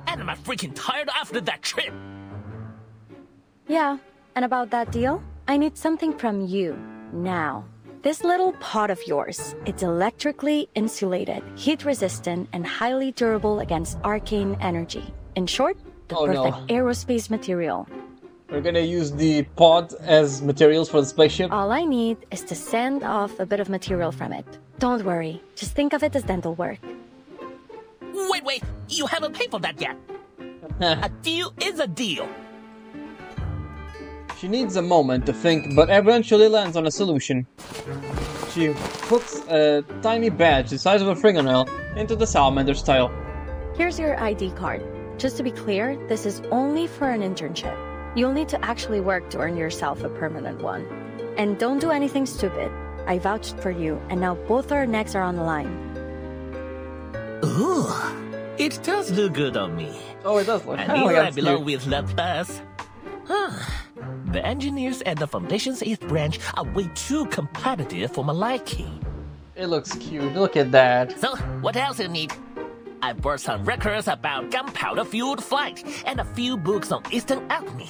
And I'm freaking tired after that trip. Yeah, and about that deal, I need something from you, now. This little pod of yours, it's electrically insulated, heat-resistant, and highly durable against arcane energy. In short, the perfect aerospace material. We're gonna use the pod as materials for the spaceship? All I need is to send off a bit of material from it. Don't worry, just think of it as dental work. Wait, you haven't paid for that yet. A deal is a deal. She needs a moment to think, but eventually lands on a solution. She puts a tiny badge the size of a fingernail into the Salamander's tail. Here's your ID card. Just to be clear, this is only for an internship. You'll need to actually work to earn yourself a permanent one. And don't do anything stupid. I vouched for you, and now both our necks are on the line. Ooh, it does look good on me. Oh, it does look. I knew I belong with the best. The engineers at the Foundation's 8th branch are way too competitive for my liking. It looks cute. Look at that. So, what else you need? I brought some records about gunpowder-fueled flight and a few books on Eastern alchemy.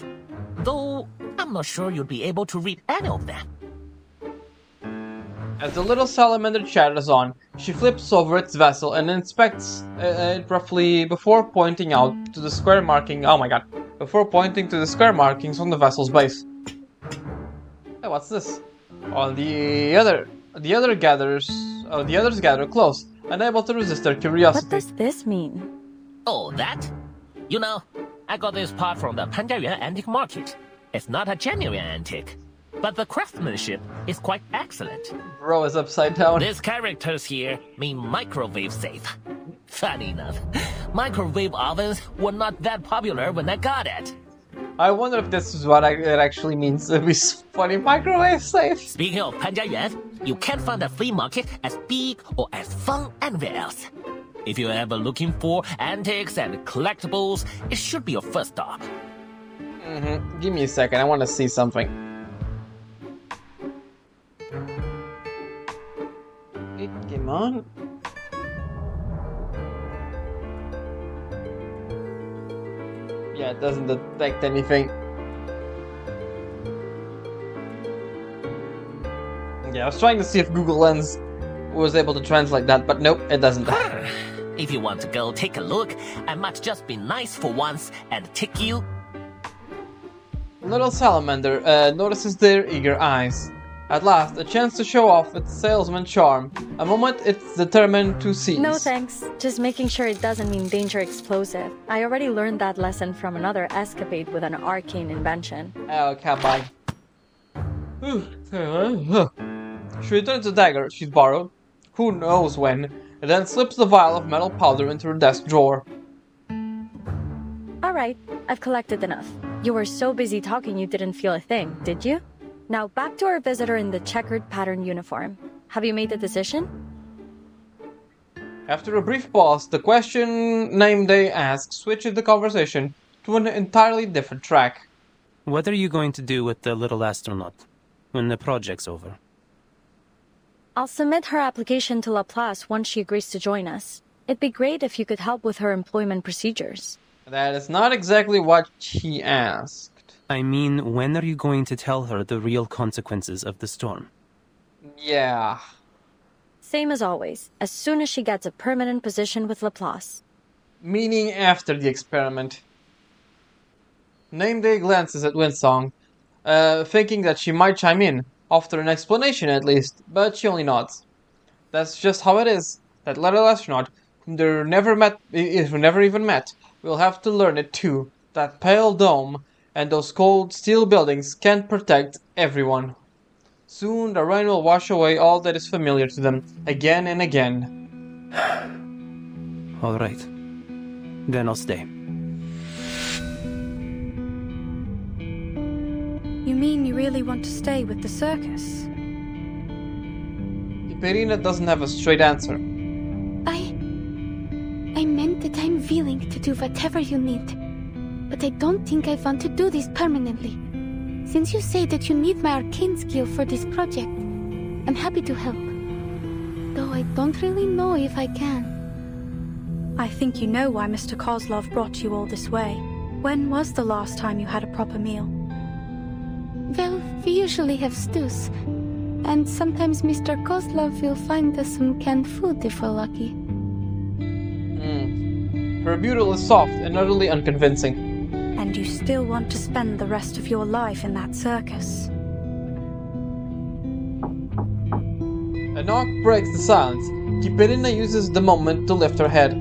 Though, I'm not sure you'll be able to read any of them. As the little salamander chatters on, she flips over its vessel and inspects it roughly before pointing out to the square marking. Oh my god! Before pointing to the square markings on the vessel's base. Hey, what's this? While the others gather close, unable to resist their curiosity. What does this mean? Oh, that? You know, I got this part from the Panjiayuan antique market. It's not a genuine antique, but the craftsmanship is quite excellent. Bro is upside down. These characters here mean microwave safe. Funny enough, microwave ovens were not that popular when I got it. I wonder if this is what it actually means to be funny microwave safe. Speaking of Panjiayuan, you can't find a flea market as big or as fun anywhere else. If you're ever looking for antiques and collectibles, it should be your first stop. Give me a second, I want to see something. Come on. Yeah, it doesn't detect anything. Yeah, I was trying to see if Google Lens was able to translate that, but nope, it doesn't. If you want to go take a look, I might just be nice for once and take you. Little salamander notices their eager eyes. At last, a chance to show off its salesman charm. A moment it's determined to seize. No thanks. Just making sure it doesn't mean danger explosive. I already learned that lesson from another escapade with an arcane invention. Okay, bye. She returns the dagger she's borrowed. Who knows when? and then slips the vial of metal powder into her desk drawer. Alright, I've collected enough. You were so busy talking you didn't feel a thing, did you? Now back to our visitor in the checkered pattern uniform. Have you made a decision? After a brief pause, the question Nameday asks switches the conversation to an entirely different track. What are you going to do with the little astronaut when the project's over? I'll submit her application to Laplace once she agrees to join us. It'd be great if you could help with her employment procedures. That is not exactly what she asked. I mean, when are you going to tell her the real consequences of the storm? Yeah. Same as always, as soon as she gets a permanent position with Laplace. Meaning after the experiment. Nameday glances at Winsong, thinking that she might chime in, after an explanation at least, but she only nods. That's just how it is. That little astronaut, whom they never even met, will have to learn it too. That pale dome and those cold steel buildings can't protect everyone. Soon the rain will wash away all that is familiar to them, again and again. Alright. Then I'll stay. You mean you really want to stay with the circus? Kiperina doesn't have a straight answer. I meant that I'm willing to do whatever you need. But I don't think I want to do this permanently. Since you say that you need my arcane skill for this project, I'm happy to help. Though I don't really know if I can. I think you know why Mr. Kozlov brought you all this way. When was the last time you had a proper meal? Well, we usually have stews. And sometimes Mr. Kozlov will find us some canned food if we're lucky. Her rebuttal is soft and utterly unconvincing. And you still want to spend the rest of your life in that circus? A knock breaks the silence. Kiperina uses the moment to lift her head.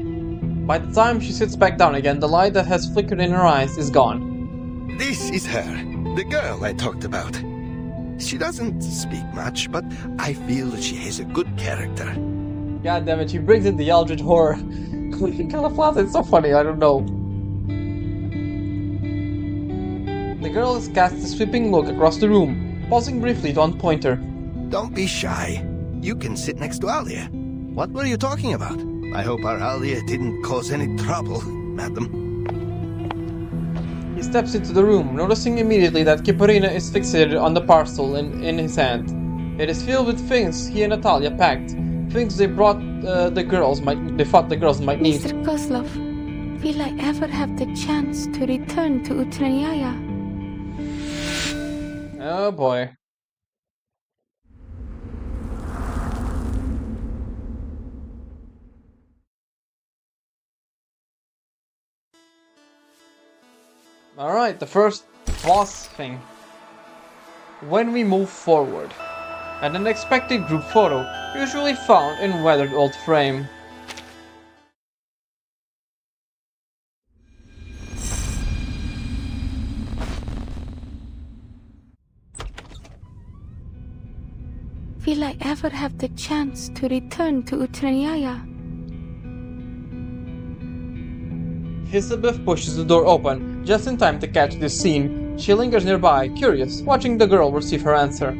By the time she sits back down again, the light that has flickered in her eyes is gone. This is her, the girl I talked about. She doesn't speak much, but I feel that she has a good character. God damn it, she brings in the Eldritch horror. Calaplaza, it's so funny, I don't know. The girl has cast a sweeping look across the room, pausing briefly to point her. Don't be shy. You can sit next to Alia. What were you talking about? I hope our Alia didn't cause any trouble, madam. He steps into the room, noticing immediately that Kiperina is fixated on the parcel in his hand. It is filled with things he and Natalia packed, things they thought the girls might need. Mr. Kozlov, will I ever have the chance to return to Utranyaya? Oh boy. Alright, the first boss thing. When we move forward. An unexpected group photo, usually found in weathered old frame. Will I ever have the chance to return to Utranyaya? Elizabeth pushes the door open, just in time to catch this scene. She lingers nearby, curious, watching the girl receive her answer.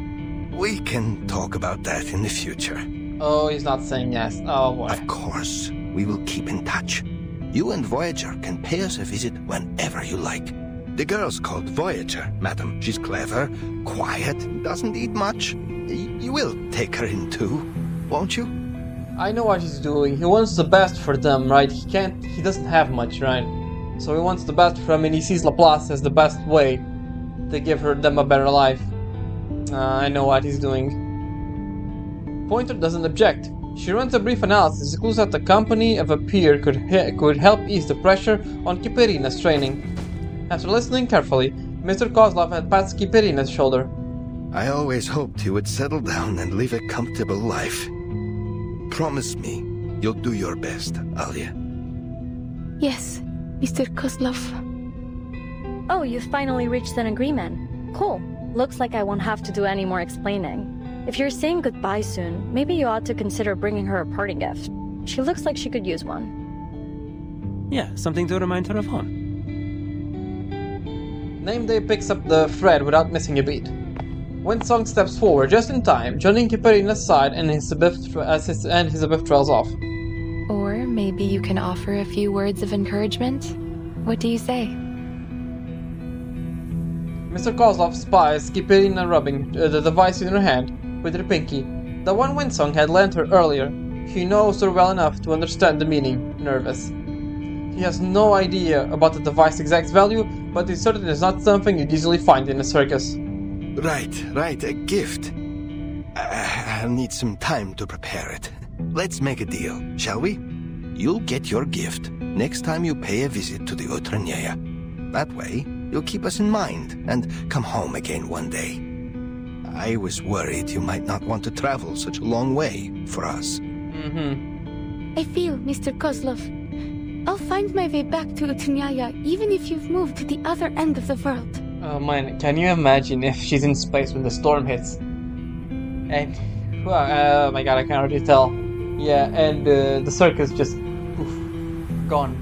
We can talk about that in the future. Oh, he's not saying yes. Oh boy. Of course, we will keep in touch. You and Voyager can pay us a visit whenever you like. The girl's called Voyager, madam. She's clever, quiet, doesn't eat much. You will take her in too, won't you? I know what he's doing. He wants the best for them, right? He doesn't have much, right? So he wants the best for them and he sees Laplace as the best way to give them a better life. I know what he's doing. Pointer doesn't object. She runs a brief analysis and clues that the company of a peer could help ease the pressure on Kiperina's training. After listening carefully, Mr. Kozlov had patted Kiperina's shoulder. I always hoped you would settle down and live a comfortable life. Promise me you'll do your best, Alia. Yes, Mr. Kozlov. Oh, you've finally reached an agreement. Cool. Looks like I won't have to do any more explaining. If you're saying goodbye soon, maybe you ought to consider bringing her a parting gift. She looks like she could use one. Yeah, something to remind her of home. Nameday picks up the thread without missing a beat. Winsong steps forward just in time, joining Kiparine aside and Hisabeth trails off. Or maybe you can offer a few words of encouragement? What do you say? Mr. Kozlov spies Kiparina rubbing the device in her hand with her pinky, the one Winsong had lent her earlier. He knows her well enough to understand the meaning, nervous. He has no idea about the device's exact value, but it certainly is not something you'd easily find in a circus. Right, a gift. I'll need some time to prepare it. Let's make a deal, shall we? You'll get your gift next time you pay a visit to the Utranyaya. That way, you'll keep us in mind and come home again one day. I was worried you might not want to travel such a long way for us. I feel, Mr. Kozlov. I'll find my way back to Utranyaya even if you've moved to the other end of the world. Oh man, can you imagine if she's in space when the storm hits? And, oh my god, I can already tell. Yeah, and the circus just, poof, gone.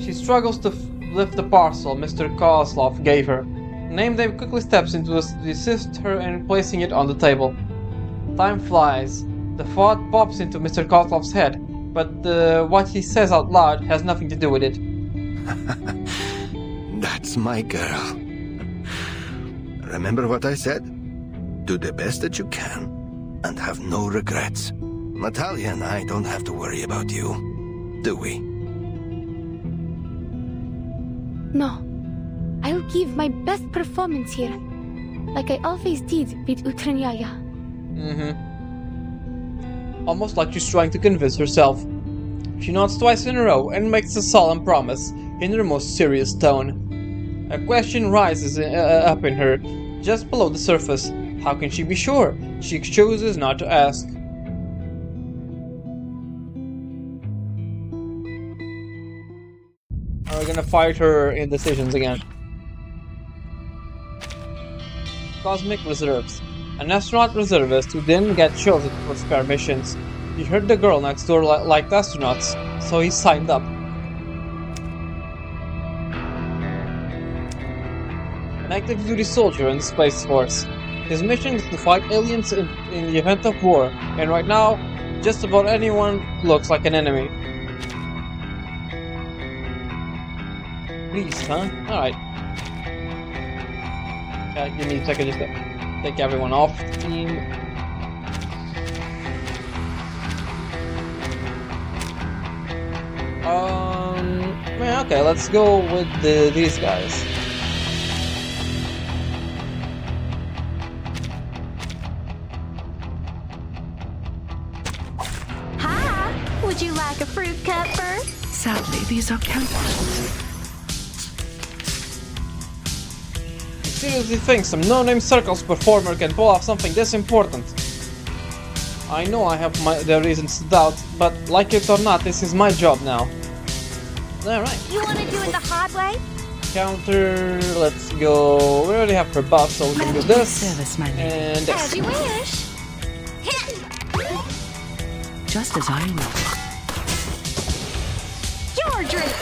She struggles to lift the parcel Mr. Kozlov gave her. Nameday quickly steps in to assist her in placing it on the table. Time flies. The thought pops into Mr. Kozlov's head, but what he says out loud has nothing to do with it. That's my girl. Remember what I said? Do the best that you can, and have no regrets. Natalia and I don't have to worry about you, do we? No. I'll give my best performance here, like I always did with Utranyaya. Almost like she's trying to convince herself. She nods twice in a row and makes a solemn promise in her most serious tone. A question rises up in her, just below the surface. How can she be sure? She chooses not to ask. Are we gonna fight her indecisions again? Cosmic Reserves. An astronaut reservist who didn't get chosen for spare missions. He heard the girl next door liked astronauts, so he signed up. An active duty soldier in the Space Force. His mission is to fight aliens in the event of war, and right now, just about anyone looks like an enemy. Priest, huh? Alright. Give me a second just to take everyone off the team. Okay, let's go with these guys. Hi! Would you like a fruit cup first? Sadly, these are counterfeits. Seriously think some no-name circus performer can pull off something this important? I know I have the reasons to doubt, but like it or not, this is my job now. Alright. You want to do it the hard way? Counter, let's go. We already have her buff, so we can do this. Service, my lady. And this. As you wish. Just as I will. Your drink.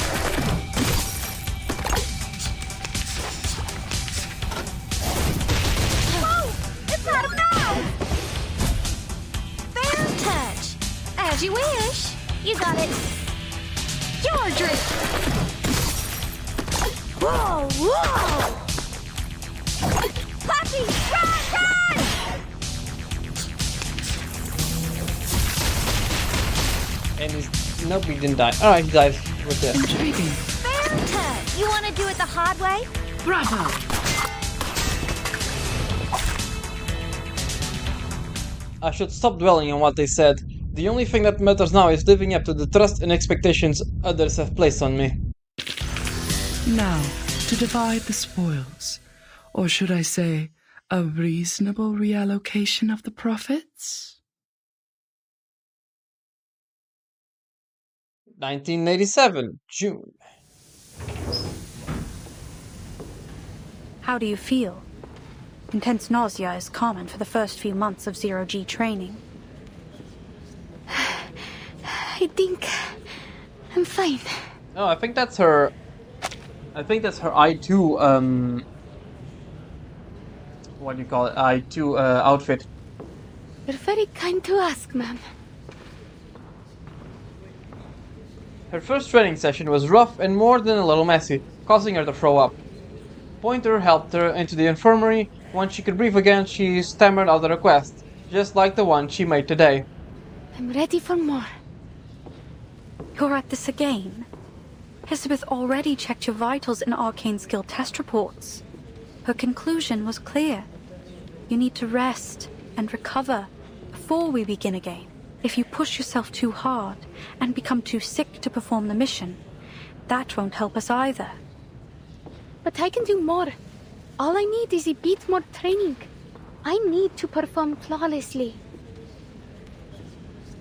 As you wish. You got it. Your drink. Whoa, whoa! Puppy, run! And nope, he didn't die. Alright, he died with this. Intriguing. Fair touch. You want to do it the hard way? Bravo! I should stop dwelling on what they said. The only thing that matters now is living up to the trust and expectations others have placed on me. Now, to divide the spoils, or should I say, a reasonable reallocation of the profits? 1987, June. How do you feel? Intense nausea is common for the first few months of zero-G training. I think I'm fine. Oh, I think that's her I2 what do you call it? I2 outfit. You're very kind to ask, ma'am. Her first training session was rough and more than a little messy, causing her to throw up. Pointer helped her into the infirmary. Once she could breathe again, she stammered out a request, just like the one she made today. I'm ready for more. You're at this again? Elizabeth already checked your vitals in arcane skill test reports. Her conclusion was clear. You need to rest and recover before we begin again. If you push yourself too hard and become too sick to perform the mission, that won't help us either. But I can do more. All I need is a bit more training. I need to perform flawlessly.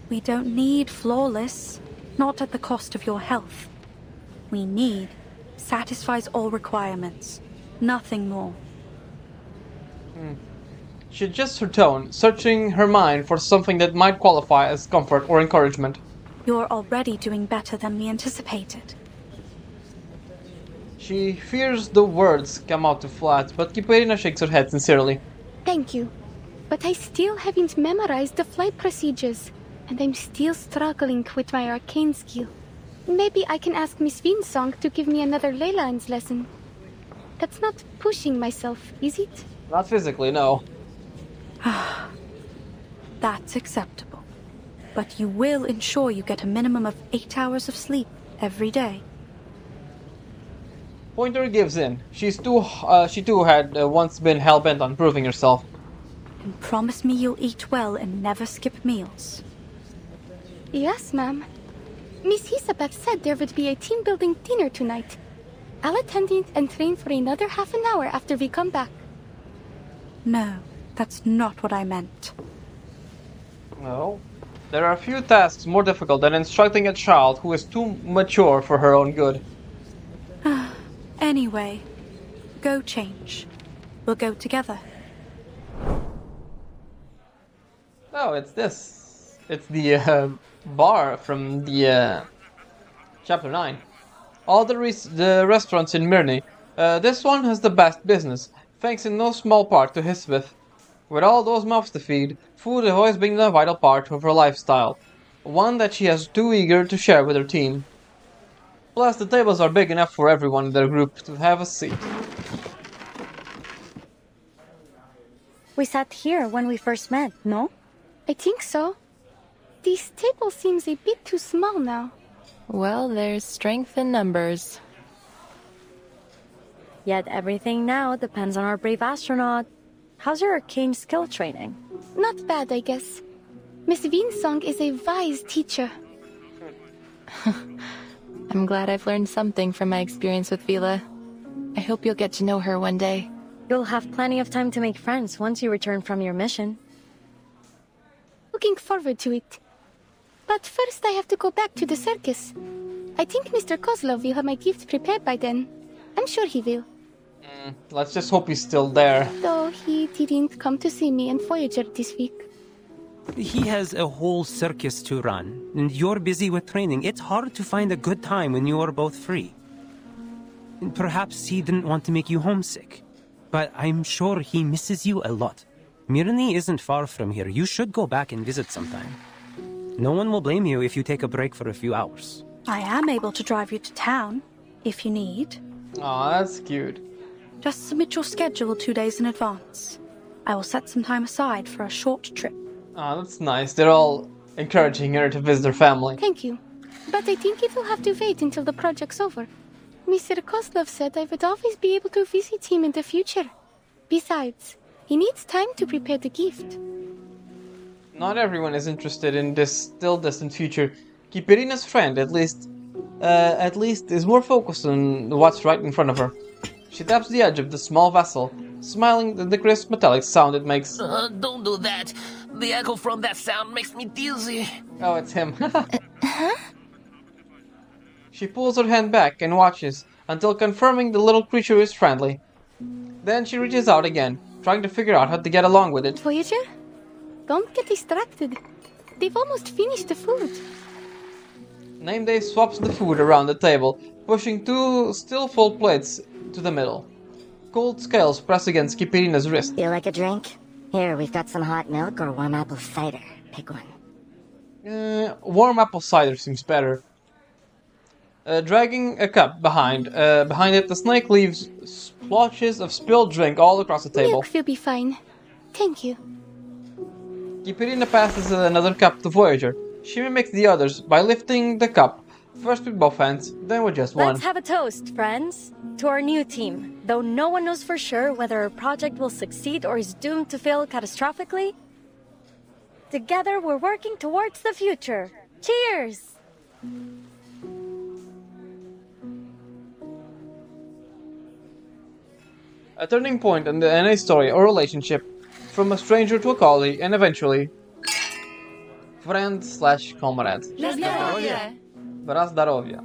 We don't need flawless, not at the cost of your health. We need satisfies all requirements, nothing more. She adjusts her tone, searching her mind for something that might qualify as comfort or encouragement. You're already doing better than we anticipated. She fears the words come out too flat, but Kiperina shakes her head sincerely. Thank you. But I still haven't memorized the flight procedures, and I'm still struggling with my arcane skill. Maybe I can ask Miss Vinsong to give me another ley lines lesson. That's not pushing myself, is it? Not physically, no. That's acceptable. But you will ensure you get a minimum of 8 hours of sleep every day. Pointer gives in. She too had once been hell-bent on proving herself. And promise me you'll eat well and never skip meals. Yes, ma'am. Miss Isabeth said there would be a team-building dinner tonight. I'll attend it and train for another half an hour after we come back. No, that's not what I meant. No. There are few tasks more difficult than instructing a child who is too mature for her own good. Anyway, go change. We'll go together. Oh, it's this. It's the bar from the chapter 9. All the restaurants in Mirny. This one has the best business, thanks in no small part to Hisbeth. With all those mouths to feed, food has always been a vital part of her lifestyle, one that she is too eager to share with her team. Plus, the tables are big enough for everyone in their group to have a seat. We sat here when we first met, no? I think so. This table seems a bit too small now. Well, there's strength in numbers. Yet everything now depends on our brave astronaut. How's your arcane skill training? Not bad, I guess. Miss Vinsong is a wise teacher. I'm glad I've learned something from my experience with Vila. I hope you'll get to know her one day. You'll have plenty of time to make friends once you return from your mission. Looking forward to it. But first I have to go back to the circus. I think Mr. Kozlov will have my gift prepared by then. I'm sure he will. Let's just hope he's still there. Though he didn't come to see me in Voyager this week. He has a whole circus to run, and you're busy with training. It's hard to find a good time when you are both free. Perhaps he didn't want to make you homesick, but I'm sure he misses you a lot. Mirny isn't far from here. You should go back and visit sometime. No one will blame you if you take a break for a few hours. I am able to drive you to town, if you need. Aw, that's cute. Just submit your schedule 2 days in advance. I will set some time aside for a short trip. Aw, that's nice. They're all encouraging her to visit her family. Thank you. But I think it will have to wait until the project's over. Mr. Kozlov said I would always be able to visit him in the future. Besides, he needs time to prepare the gift. Not everyone is interested in this still distant future. Kiperina's friend, at least, is more focused on what's right in front of her. She taps the edge of the small vessel, smiling at the crisp metallic sound it makes. Don't do that. The echo from that sound makes me dizzy. Oh, it's him. She pulls her hand back and watches until confirming the little creature is friendly. Then she reaches out again, trying to figure out how to get along with it. Voyager? Don't get distracted. They've almost finished the food. Nameday swaps the food around the table, pushing 2 still full plates to the middle. Cold scales press against Kipirina's wrist. Feel like a drink? Here, we've got some hot milk or warm apple cider. Pick one. Warm apple cider seems better. Dragging a cup behind it, the snake leaves splotches of spilled drink all across the table. Milk will be fine. Thank you. Kipirina passes another cup to Voyager. She mimics the others by lifting the cup, first with both hands, then with just one. Let's have a toast, friends, to our new team. Though no one knows for sure whether our project will succeed or is doomed to fail catastrophically, together we're working towards the future. Cheers! A turning point in the NA story or relationship, from a stranger to a colleague, and eventually friend/comrade. Zdravia.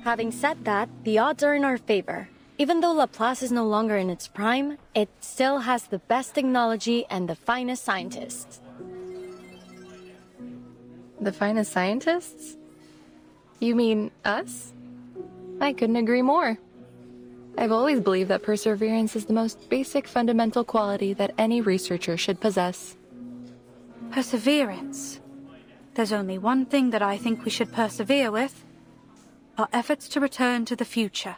Having said that, the odds are in our favor. Even though Laplace is no longer in its prime, it still has the best technology and the finest scientists. The finest scientists? You mean us? I couldn't agree more. I've always believed that perseverance is the most basic fundamental quality that any researcher should possess. Perseverance. There's only one thing that I think we should persevere with. Our efforts to return to the future.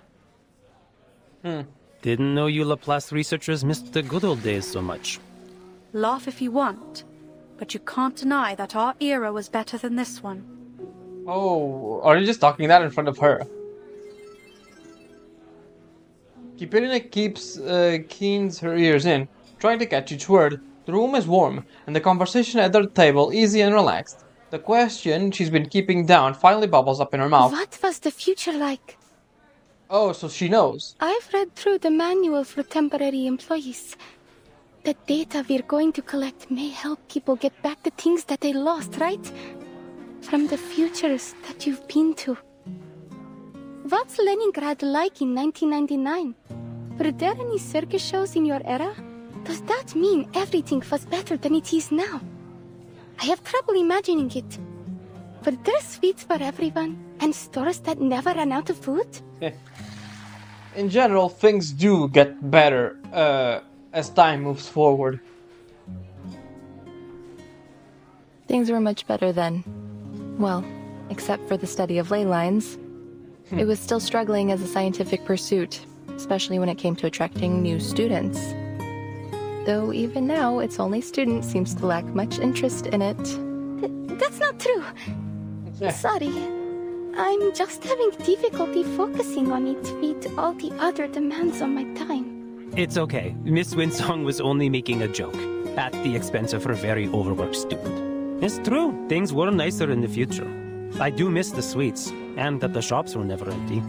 Didn't know you Laplace researchers missed the good old days so much. Laugh if you want, but you can't deny that our era was better than this one. Oh, are you just talking that in front of her? Kipirina keens her ears in, trying to catch each word. The room is warm, and the conversation at their table easy and relaxed. The question she's been keeping down finally bubbles up in her mouth. What was the future like? Oh, so she knows. I've read through the manual for temporary employees. The data we're going to collect may help people get back the things that they lost, right? From the futures that you've been to. What's Leningrad like in 1999? Were there any circus shows in your era? Does that mean everything was better than it is now? I have trouble imagining it. Were there sweets for everyone, and stores that never ran out of food? In general, things do get better as time moves forward. Things were much better then. Well, except for the study of ley lines. It was still struggling as a scientific pursuit, especially when it came to attracting new students. Though even now, its only student seems to lack much interest in it. That's not true. Sorry. I'm just having difficulty focusing on it with all the other demands on my time. It's okay. Miss Winsong was only making a joke, at the expense of her very overworked student. It's true, things were nicer in the future. I do miss the sweets, and that the shops were never empty.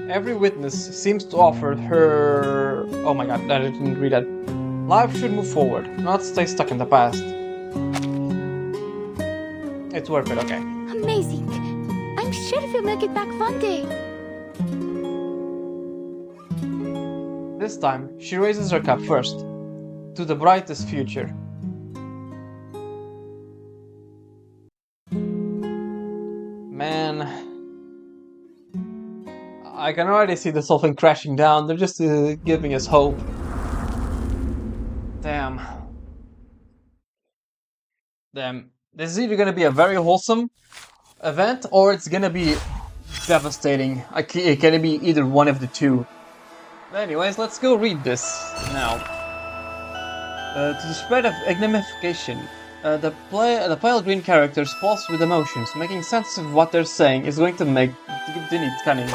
Every witness seems to offer her... Oh my god, I didn't read that. Life should move forward, not stay stuck in the past. It's worth it, okay. Amazing. I'm sure we'll make it back one day. This time, she raises her cup first. To the brightest future. Man... I can already see this whole thing crashing down. They're just giving us hope. Damn. Damn. This is either gonna be a very wholesome event, or it's gonna be devastating. It can be either one of the two. But anyways, let's go read this now. To the spread of ignomification, the pale green characters pulse with emotions. Making sense of what they're saying is going to make the need cunning.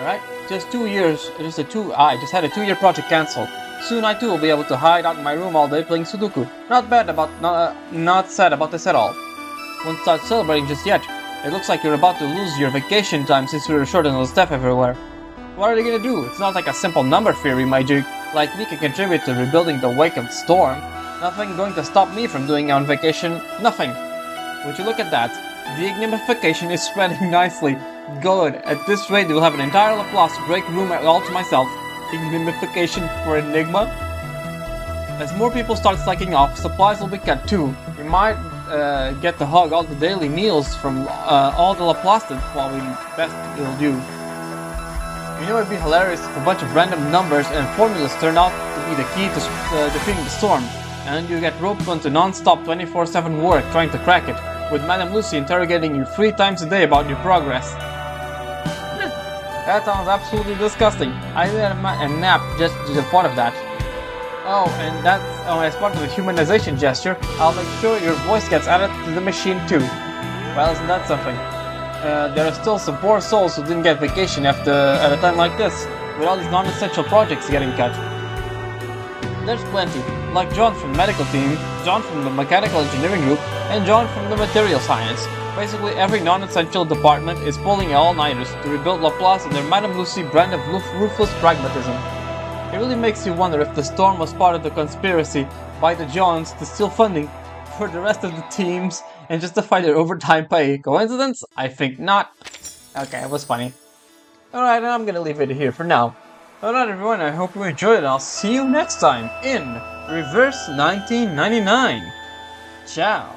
Alright, I just had a 2-year project cancelled. Soon I too will be able to hide out in my room all day playing Sudoku. Not sad about this at all. Won't start celebrating just yet. It looks like you're about to lose your vacation time since we were short on staff everywhere. What are they gonna do? It's not like a simple number theory, my dude. Like we can contribute to rebuilding the wake of the storm. Nothing going to stop me from doing on vacation. Nothing. Would you look at that? The ignomification is spreading nicely. Good. At this rate, we'll have an entire Laplace break room all to myself. Ignomification for Enigma? As more people start slacking off, supplies will be cut too. We might get to hug all the daily meals from all the Laplaces while we best will do. You know, it'd be hilarious if a bunch of random numbers and formulas turn out to be the key to defeating the storm, and you get roped into non-stop 24/7 work trying to crack it, with Madame Lucy interrogating you 3 times a day about your progress. That sounds absolutely disgusting. I need a nap just to the thought of that. Oh, and that's as part of the humanization gesture, I'll make sure your voice gets added to the machine too. Well, isn't that something? There are still some poor souls who didn't get vacation at a time like this, with all these non-essential projects getting cut. There's plenty, like John from the medical team, John from the mechanical engineering group, and John from the material science. Basically, every non-essential department is pulling all-nighters to rebuild Laplace and their Madame Lucy brand of ruthless pragmatism. It really makes you wonder if the storm was part of the conspiracy by the Johns to steal funding for the rest of the teams and justify their overtime pay. Coincidence? I think not. Okay, it was funny. Alright, I'm gonna leave it here for now. Alright everyone, I hope you enjoyed it. I'll see you next time in Reverse 1999. Ciao.